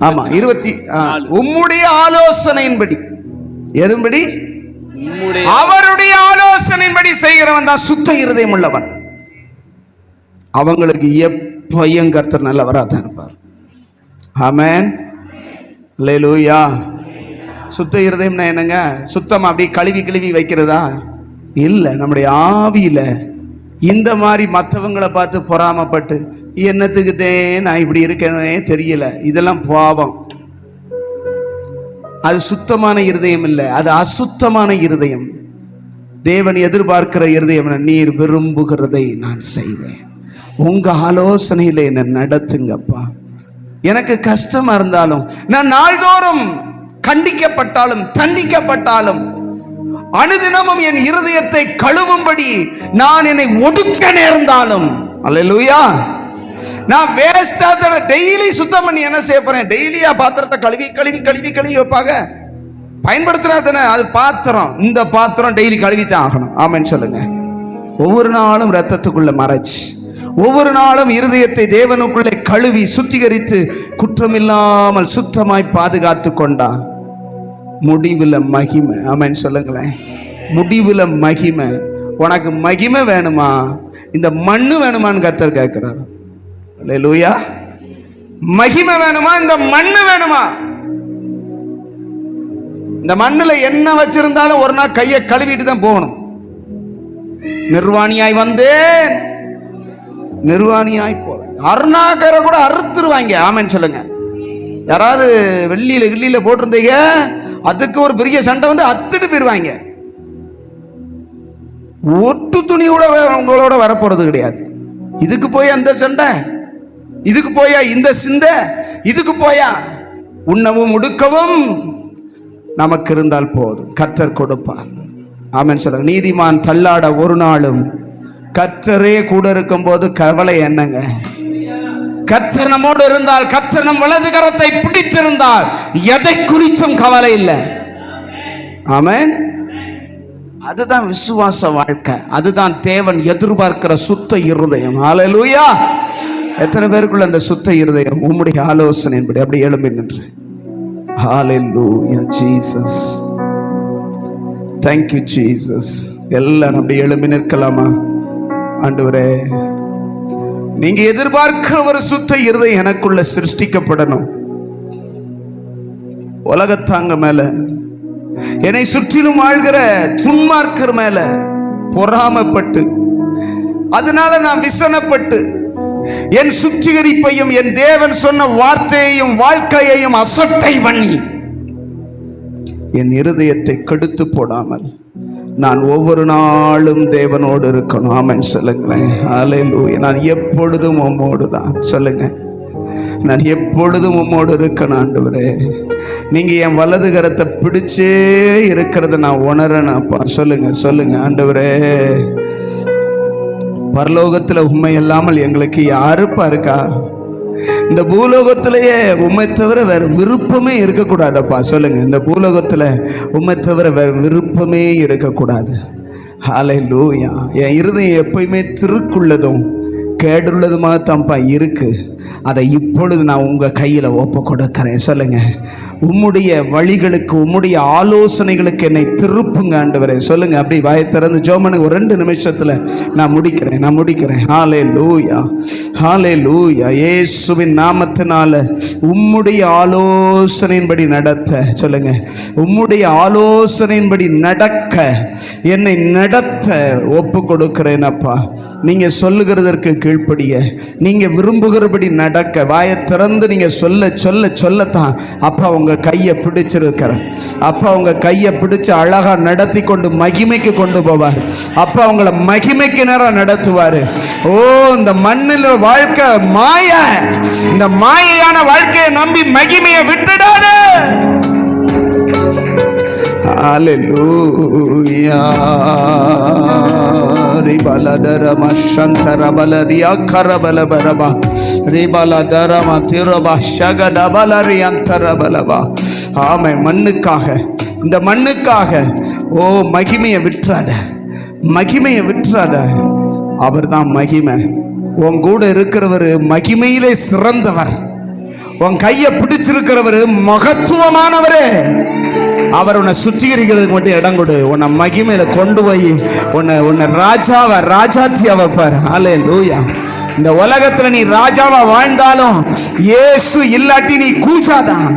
ஆமா, உம்முடைய ஆலோசனையின்படி, எதுபடி? அவருடைய ஆலோசனையின்படி செய்கிறவன் தான் சுத்த இருதயம் உள்ளவன். அவங்களுக்கு எப்பயும் கர்த்தர் நல்லவராக தான் இருப்பார். ஆமென், அல்லேலூயா. சுத்த இருதயம்னா என்னங்க? சுத்தம் அப்படி கழுவி வைக்கிறதா இல்லை. நம்முடைய ஆவியில இந்த மாதிரி மற்றவங்களை பார்த்து பொறாமப்பட்டு என்னத்துக்குதே நான் இப்படி இருக்கேனே தெரியல, இதெல்லாம் பாவம். அது சுத்தமான இருதயம் இல்லை, அது அசுத்தமான இருதயம். தேவன் எதிர்பார்க்கிற இருதயம், நீர் விரும்புகிறதை நான் செய்வேன், உங்க ஆலோசனையில என்ன நடத்துங்கப்பா. எனக்கு கஷ்டமா இருந்தாலும், நான் நாள்தோறும் கண்டிக்கப்பட்டாலும் தண்டிக்கப்பட்டாலும், அனுதினமும் என் இருதயத்தை கழுவும்படி நான் என்னை ஒடுக்க நேர்ந்தாலும், அல்லேலூயா, நான் வேஸ்டா டெய்லி சுத்தம் பண்ணி என்ன செய்ய போறேன்? டெய்லியா பாத்திரத்தை கழுவி வைப்பாங்க, பயன்படுத்துறாதானே அது பாத்திரம். இந்த பாத்திரம் டெய்லி கழுவித்தான் ஆகணும். ஆமென் சொல்லுங்க. ஒவ்வொரு நாளும் ரத்தத்துக்குள்ள மறைச்சு, ஒவ்வொரு நாளும் இருதயத்தை தேவனுக்குள்ளே கழுவி சுத்திகரித்து குற்றமில்லாமல் சுத்தமாய் பாதுகாத்து கொண்டா முடிவுல மகிமை. ஆமென் சொல்லுங்களேன். முடிவுல மகிமை. உனக்கு மகிமை வேணுமா? இந்த மண்ணு வேணுமான்னு கர்த்தர் கேட்கிறார். அல்லேலூயா. மகிமை வேணுமா? இந்த மண்ணு வேணுமா? இந்த மண்ணுல என்ன வச்சிருந்தாலும் ஒரு நாள் கையை கழுவிட்டு தான் போகணும். நிர்வாணியாய் வந்தேன், நிர்வாணியாய் போறேன். அருணாக்கரை கூட அறுத்துருவாங்க. ஆமென் சொல்லுங்க. யாராவது வெள்ளியில போட்டிருந்தீங்க, அதுக்கு ஒரு பெரிய சண்டை வந்து அத்துட்டு போயிருவாங்க. ஒட்டு துணியோட உங்களோட வரப்போறது கிடையாது. இதுக்கு போய் அந்த சண்டை, இதுக்கு போயா இந்த சிந்தை, இதுக்கு போயா உண்ணவும் உடுக்கவும் நமக்கு இருந்தால் போதும், கர்த்தர் கொடுப்பார். ஆமென் சொல்லுங்க. நீதிமான் தள்ளாட ஒரு நாளும், கர்த்தரே கூட இருக்கும் போது கவலை என்னங்க? கர்த்தர் நம்மோடு இருந்தால், கர்த்தர் நம் வலது கரத்தை பிடித்திருந்தால் எதை குறித்தும் கவலை இல்லை. ஆமென். அதுதான் விசுவாச வாழ்க்கை, அதுதான் தேவன் எதிர்பார்க்கிற சுத்த இருதயம். ஹல்லேலூயா. எத்தனை பேருக்குள்ள அந்த சுத்த இருதயம்? உம்முடைய ஆலோசனையின்படி அப்படி எழும்பி நின்று. ஹல்லேலூயா ஜீசஸ், தேங்க் யூ ஜீசஸ். எல்லாரும் அப்படி எழும்பி நிற்கலாமா? ஆண்டவரே, நீங்க எதிர்பார்க்கிற ஒரு சுத்த இருதயம் எனக்குள்ள சிருஷ்டிக்கப்படணும். உலகத்தாங்க மேல, என்னை சுற்றிலும் வாழ்கிற துன்மார்க்கர் மேல பொறாமப்பட்டு, அதனால நான் விசனப்பட்டு, என் சுத்திகரிப்பையும் என் தேவன் சொன்ன வார்த்தையையும் வாழ்க்கையையும் அசட்டை பண்ணி என் இருதயத்தை கெடுத்து போடாமல் நான் ஒவ்வொரு நாளும் தேவனோடு இருக்கணும். ஆமென் சொல்லுங்களேன். ஹல்லேலூயா. நான் எப்பொழுதும் உம்மோடு தான். சொல்லுங்க, நான் எப்பொழுதும் உம்மோடு இருக்கணும். ஆண்டவரே, நீங்க என் வலது கரத்தை பிடிச்சே இருக்கிறத நான் உணரணும்ப்பா. சொல்லுங்க ஆண்டவரே, பரலோகத்துல உண்மை இல்லாமல் எங்களுக்கு யாருப்பா இருக்கா? இந்த பூலோகத்திலேயே உம்மை தவிர வேற விருப்பமே இருக்கக்கூடாதப்பா. சொல்லுங்க, இந்த பூலோகத்துல உம்மை தவிர வேற விருப்பமே இருக்கக்கூடாது. ஹல்லேலூயா. என் இருதயம் எப்பயுமே திருக்குள்ளதும் கேடுள்ளதுமாக தான்ப்பா இருக்கு. அதை இப்பொழுது நான் உங்கள் கையில் ஒப்பு கொடுக்கிறேன். சொல்லுங்க, உம்முடைய வழிகளுக்கு உம்முடைய ஆலோசனைகளுக்கு என்னை திருப்புங்க ஆண்டவரே. சொல்லுங்க, அப்படி வாயை திறந்து ஜெபம் ஒரு 2 நிமிஷத்தில் நான் முடிக்கிறேன். ஹல்லேலூயா, ஹல்லேலூயா. இயேசுவின் நாமத்தினால உம்முடைய ஆலோசனையின்படி நடத்த, சொல்லுங்க, உம்முடைய ஆலோசனையின்படி நடக்க என்னை நடத்த ஒப்பு கொடுக்கிறேன் அப்பா. நீங்க சொல்லுகிறதற்கு கீழ்ப்படிய, நீங்க விரும்புகிறபடி நடக்க, வாயை திறந்து நீங்க சொல்லத்தான் அப்பா உங்க கையை பிடிச்சிருக்கிற. அப்பா உங்க கையை பிடிச்சு அழகா நடத்தி கொண்டு மகிமைக்கு கொண்டு போவார். அப்பா உங்களை மகிமைக்கு நேரம் நடத்துவாரு. ஓ, இந்த மண்ணில் வாழ்க்கை மாய, இந்த மாயையான வாழ்க்கையை நம்பி மகிமையை விட்டுடாத. ஹல்லேலூயா. ரிபலதரம சந்தரபலரியா கரபலபரபா ரிபலதரம திரபா ஷகதபலரியந்தரபலபா. ஆமை, மண்ணுக்காக, இந்த மண்ணுக்காக ஓ மகிமையை விட்டுறாத, மகிமையை விட்டுறாத. அவர் தான் மகிமை. உன் கூட இருக்கிறவர் மகிமையிலே சிறந்தவர். உன் கையை பிடிச்சிருக்கிறவர் மகத்துவமானவரே. அவர் உன்னை சுத்திகரிக்கிறதுக்கு மட்டும் இடம் கொடு. உன்னை மகிமையில கொண்டு போய் உன்னை ராஜாத்தியா வைப்பார். ஹல்லேலூயா. இந்த உலகத்துல நீ ராஜாவா வாழ்ந்தாலும் இயேசு இல்லாட்டி நீ கூச்சாதான்,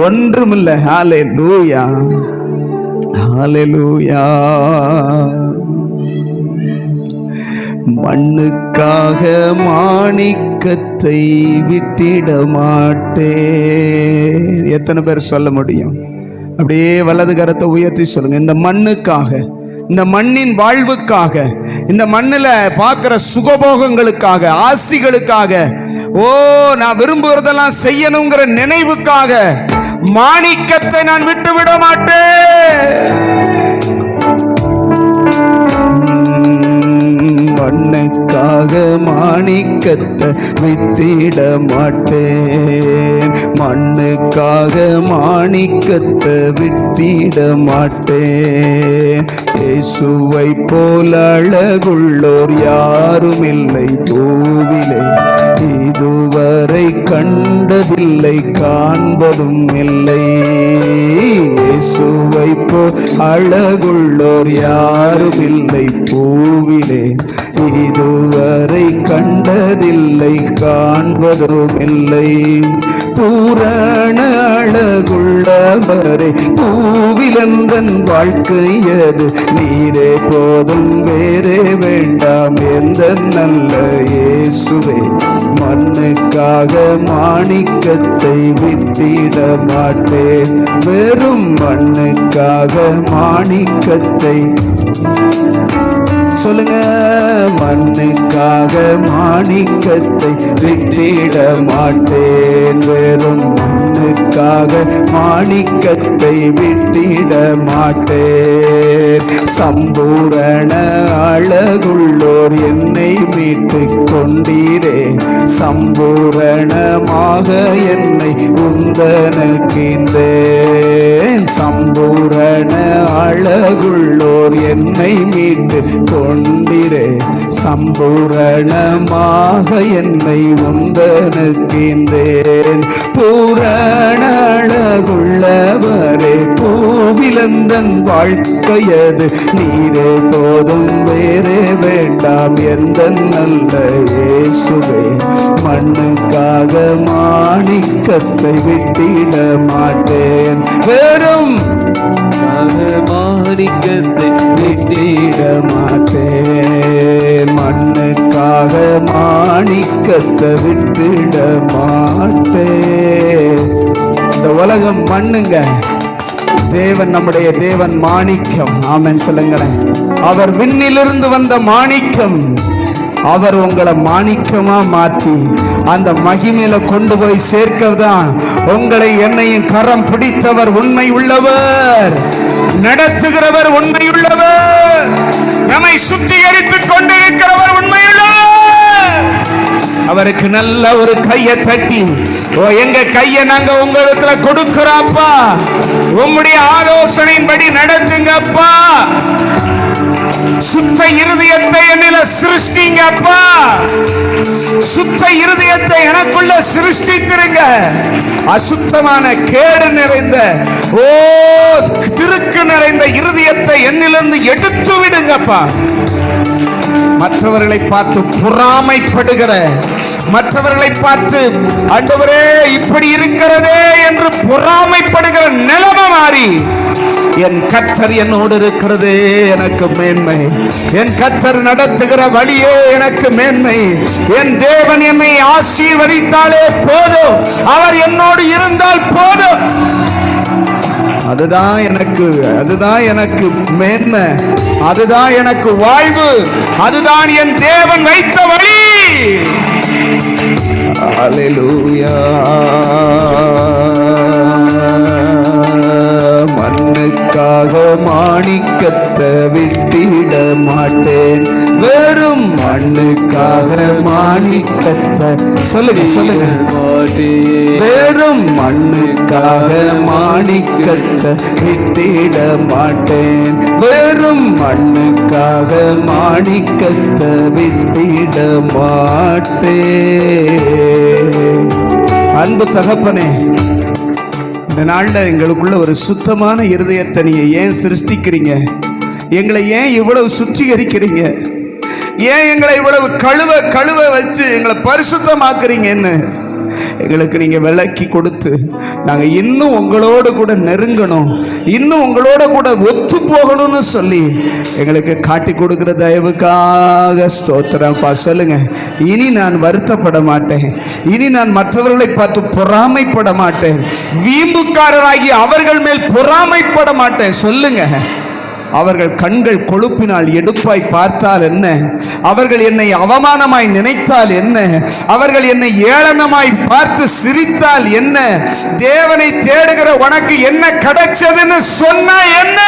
ஒன்றுமில்ல. ஹல்லேலூயா, ஹல்லேலூயா. மண்ணுக்காக மாணிக்கத்தை விட்டிட மாட்டேன். எத்தனை பேர் சொல்ல முடியும்? அப்படியே வலது கரத்தை உயர்த்தி சொல்லுங்க. இந்த மண்ணுக்காக, இந்த மண்ணின் வாழ்வுக்காக, இந்த மண்ணில் பார்க்குற சுகபோகங்களுக்காக, ஆசிகளுக்காக, ஓ நான் விரும்புகிறதெல்லாம் செய்யணுங்கிற நினைவுக்காக மாணிக்கத்தை நான் விட்டுவிட மாட்டேன். மண்ணுக்காக மாணிக்கத்தை விட்டிட மாட்டேன். மண்ணுக்காக மாணிக்கத்தை விட்டிட மாட்டேன். இயேசுவை போல அழகுள்ளோர் யாரும் இல்லை பூவிலே, இதுவரை கண்டதில்லை காண்பதும் இல்லை. இயேசுவை போல் அழகுள்ளோர் யாரும் இல்லை பூவிலே, இதுவரை கண்டதில்லை காண்பதும் இல்லை. பூரண அழகுள்ளவரே பூவிலந்தன் வாழ்க்கையது, நீரே போதும் வேறே வேண்டாம் எந்த நல்ல இயேசுவே. மண்ணுக்காக மாணிக்கத்தை விட்டிட மாட்டேன். வெறும் மண்ணுக்காக மாணிக்கத்தை, சொல்லுங்க, மண்ணுக்காக மாணிக்கத்தை விட்டிட மாட்டேன். வெறும் மண்ணுக்காக மாணிக்கத்தை விட்டிட மாட்டேன். சம்பூரண அழகுள்ளோர் என்னை மீட்டு கொண்டீரே, சம்பூரணமாக என்னை உந்தனக்கின்றேன். சம்பூரண அழகுள்ளோர் என்னை மீட்டு கொண்டீரே, சம்பூரணமாக என்னை உந்தனக்கின்றேன். பூரண அழகுள்ளவரே பூவிலந்தன் வாழ்க்கையது, நீரே போதும் வேறே வேண்டாம் எந்த நல்ல இயேசுவே. மண்ணுக்காக மாணிக்கத்தை விட்டிட மாட்டேன். வெறும் மாணிக்கத்தை விட்டிட மாட்டேன். மண்ணுக்காக மாணிக்கத்தை விட்டிட மாட்டேன். இந்த உலகம் மண்ணுங்க, தேவன் நம்முடைய தேவன் மாணிக்கம். ஆமென் சொல்லுங்களேன். அவர் விண்ணிலிருந்து வந்த மாணிக்கம். அவர் உங்களை மாணிக்கமா மாற்றி அந்த மகிமையில கொண்டு போய் சேர்க்கதான் உங்களை என்னையும் கரம் பிடித்தவர் உண்மை உள்ளவர், நடத்துகிறவர் உண்மை உள்ளவர், நம்மை சுத்திகரித்துக் கொண்டிருக்கிறவர் உண்மை உள்ளவர். அவருக்கு நல்ல ஒரு கையை தட்டி, ஓ எங்க கையை நாங்க உங்களிடத்துல கொடுக்கிறோம்ப்பா, உம்முடைய ஆலோசனையின்படி நடத்துங்கப்பா. சுத்த இருதயத்தை என்னில சிருஷ்டிங்க அப்பா. சுத்த இருதயத்தை எனக்குள்ள சிருஷ்டித்திருங்க. அசுத்தமான கேடு நிறைந்த திருக்கு நிறைந்த இருதயத்தை என்னிலிருந்து எடுத்து விடுங்கப்பா. மற்றவர்களை பார்த்து பொறாமைப்படுகிற, மற்றவர்களை பார்த்து ஆண்டவரே இப்படி இருக்கிறதே என்று பொறாமைப்படுகிற நிலைமை மாறி, என் கர்த்தர் என்னோடு இருக்கிறது எனக்கு மேன்மை, என் கர்த்தர் நடத்துகிற வழியே எனக்கு மேன்மை, என் தேவன் என்னை ஆசீர்வதித்தாலே போதும், அவர் என்னோடு இருந்தால் போதும், அதுதான் எனக்கு மேன்மை, அதுதான் எனக்கு வாழ்வு, அதுதான் என் தேவன் வைத்த வழி. அல்லேலூயா. மண்ணுக்காக மாணிக்கத்தை விட்டிட மாட்டேன், வெறும் மண்ணுக்காக மாணிக்கத்தை சொல்லுங்க வெறும் மண்ணுக்காக மாணிக்கத்தை விட்டிட மாட்டேன், வெறும் மண்ணுக்காக மாணிக்கத்தை விட்டிட மாட்டேன். அன்பு தகப்பனே, இந்த நாள்ல எங்களுக்குள்ள ஒரு சுத்தமான இருதயத்தை நீங்க ஏன் சிருஷ்டிக்கிறீங்க? எங்களை ஏன் இவ்வளவு சுத்திகரிக்கிறீங்க? ஏன் எங்களை இவ்வளவு கழுவ வச்சு எங்களை பரிசுத்தமாக்குறீங்கன்னு எங்களுக்கு நீங்க விளக்கி கொடுத்து நாங்க இன்னும் உங்களோடு கூட நெருங்கணும், இன்னும் உங்களோட கூட ஒத்து போகணும்னு சொல்லி எங்களுக்கு காட்டி கொடுக்கிற தயவுக்காக ஸ்தோத்திரம்ப்பா. சொல்லுங்க, இனி நான் வருத்தப்பட மாட்டேன், இனி நான் மற்றவர்களை பார்த்து பொறாமைப்பட மாட்டேன், வீம்புக்காரராகி அவர்கள் மேல் பொறாமைப்பட மாட்டேன். சொல்லுங்க, அவர்கள் கண்கள் கொழுப்பினால் எடுப்பாய் பார்த்தால் என்ன, அவர்கள் என்னை அவமானமாய் நினைத்தால் என்ன, அவர்கள் என்னை ஏளனமாய் பார்த்து சிரித்தால் என்ன, தேவனை தேடுகிற உனக்கு என்ன கிடைச்சதுன்னு சொன்னா என்ன?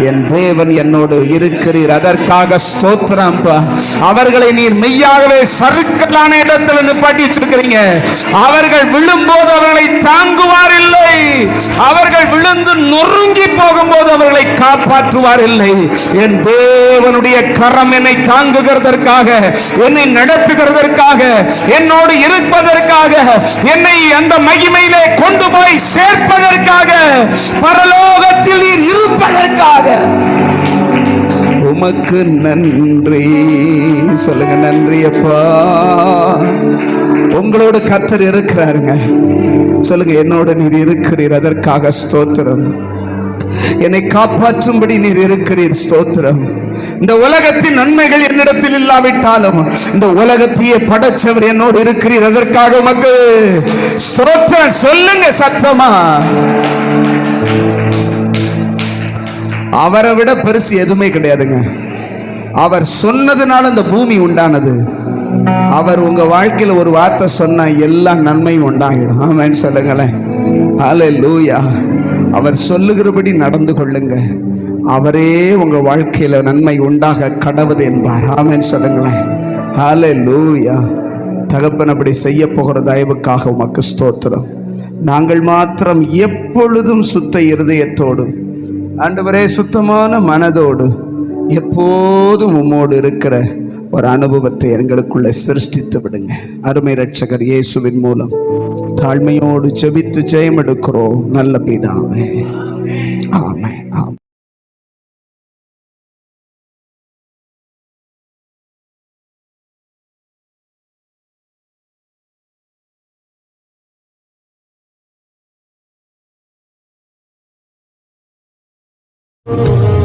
என் தேவன் என்னோடு இருக்கிறீர், அதற்காக ஸ்தோத்திரம்ப்பா. அவர்களை நீர் மெய்யாகவே சறுக்கலான இடத்துல நிப்பாட்டி வச்சிருக்கிறீங்க. அவர்கள் விழும்போது அவர்களை தாங்குவார் இல்லை, அவர்கள் விழுந்து நொறுங்கி போகும்போது அவர்களை காப்பாற்றுவார் இல்லை. என் தேவனுடைய கரம் என்னை தாங்குகிறதற்காக, என்னை நடத்துகிறதற்காக, என்னோடு இருப்பதற்காக, என்னை அந்த மகிமையிலே கொண்டு போய் சேர்ப்பதற்காக, பரலோகத்தில் நீர் இருப்பதற்காக உமக்கு நன்றி. சொல்லுங்க, நன்றி அப்பா. உங்களோட கர்த்தர் இருக்கிறாருங்க. சொல்லுங்க, என்னோட நீர் இருக்கிறீர், அதற்காக ஸ்தோத்திரம். என்னை காப்பாற்றும்படி நீர் இருக்கிறீர், ஸ்தோத்திரம். இந்த உலகத்தின் நன்மைகள் என்னிடத்தில் இல்லாவிட்டாலும் இந்த உலகத்தையே படைச்சவர் என்னோடு இருக்கிறீர், அதற்காக உமக்கு ஸ்தோத்திரம். சொல்லுங்க சத்தமா. அவரை விட பெருசு எதுவுமே கிடையாதுங்க. அவர் சொன்னதுனால இந்த பூமி உண்டானது. அவர் உங்க வாழ்க்கையில ஒரு வார்த்தை சொன்னா எல்லா நன்மையும் உண்டாகிடும். ஆமென் சொல்லுங்களேன். ஹல்லேலூயா. அவர் சொல்லுகிறபடி நடந்து கொள்ளுங்க, அவரே உங்க வாழ்க்கையில நன்மை உண்டாக கடவுது என்பார். ஆமென் சொல்லுங்களேன். ஹல்லேலூயா. தகப்பன் அப்படி செய்ய போகிற தயவுக்காக உமக்கு ஸ்தோத்திரம். நாங்கள் மாத்திரம் எப்பொழுதும் சுத்த இருதயத்தோடு, ஆண்டவரே சுத்தமான மனதோடு எப்போதும் உம்மோடு இருக்கிற ஒரு அனுபவத்தை எங்களுக்குள்ள சிருஷ்டித்து விடுங்க. அருமை இரட்சகர் இயேசுவின் மூலம் தாழ்மையோடு ஜெபித்து ஜெயம் எடுக்கிறோம் நல்ல பிதாவே. ஆமென். Oh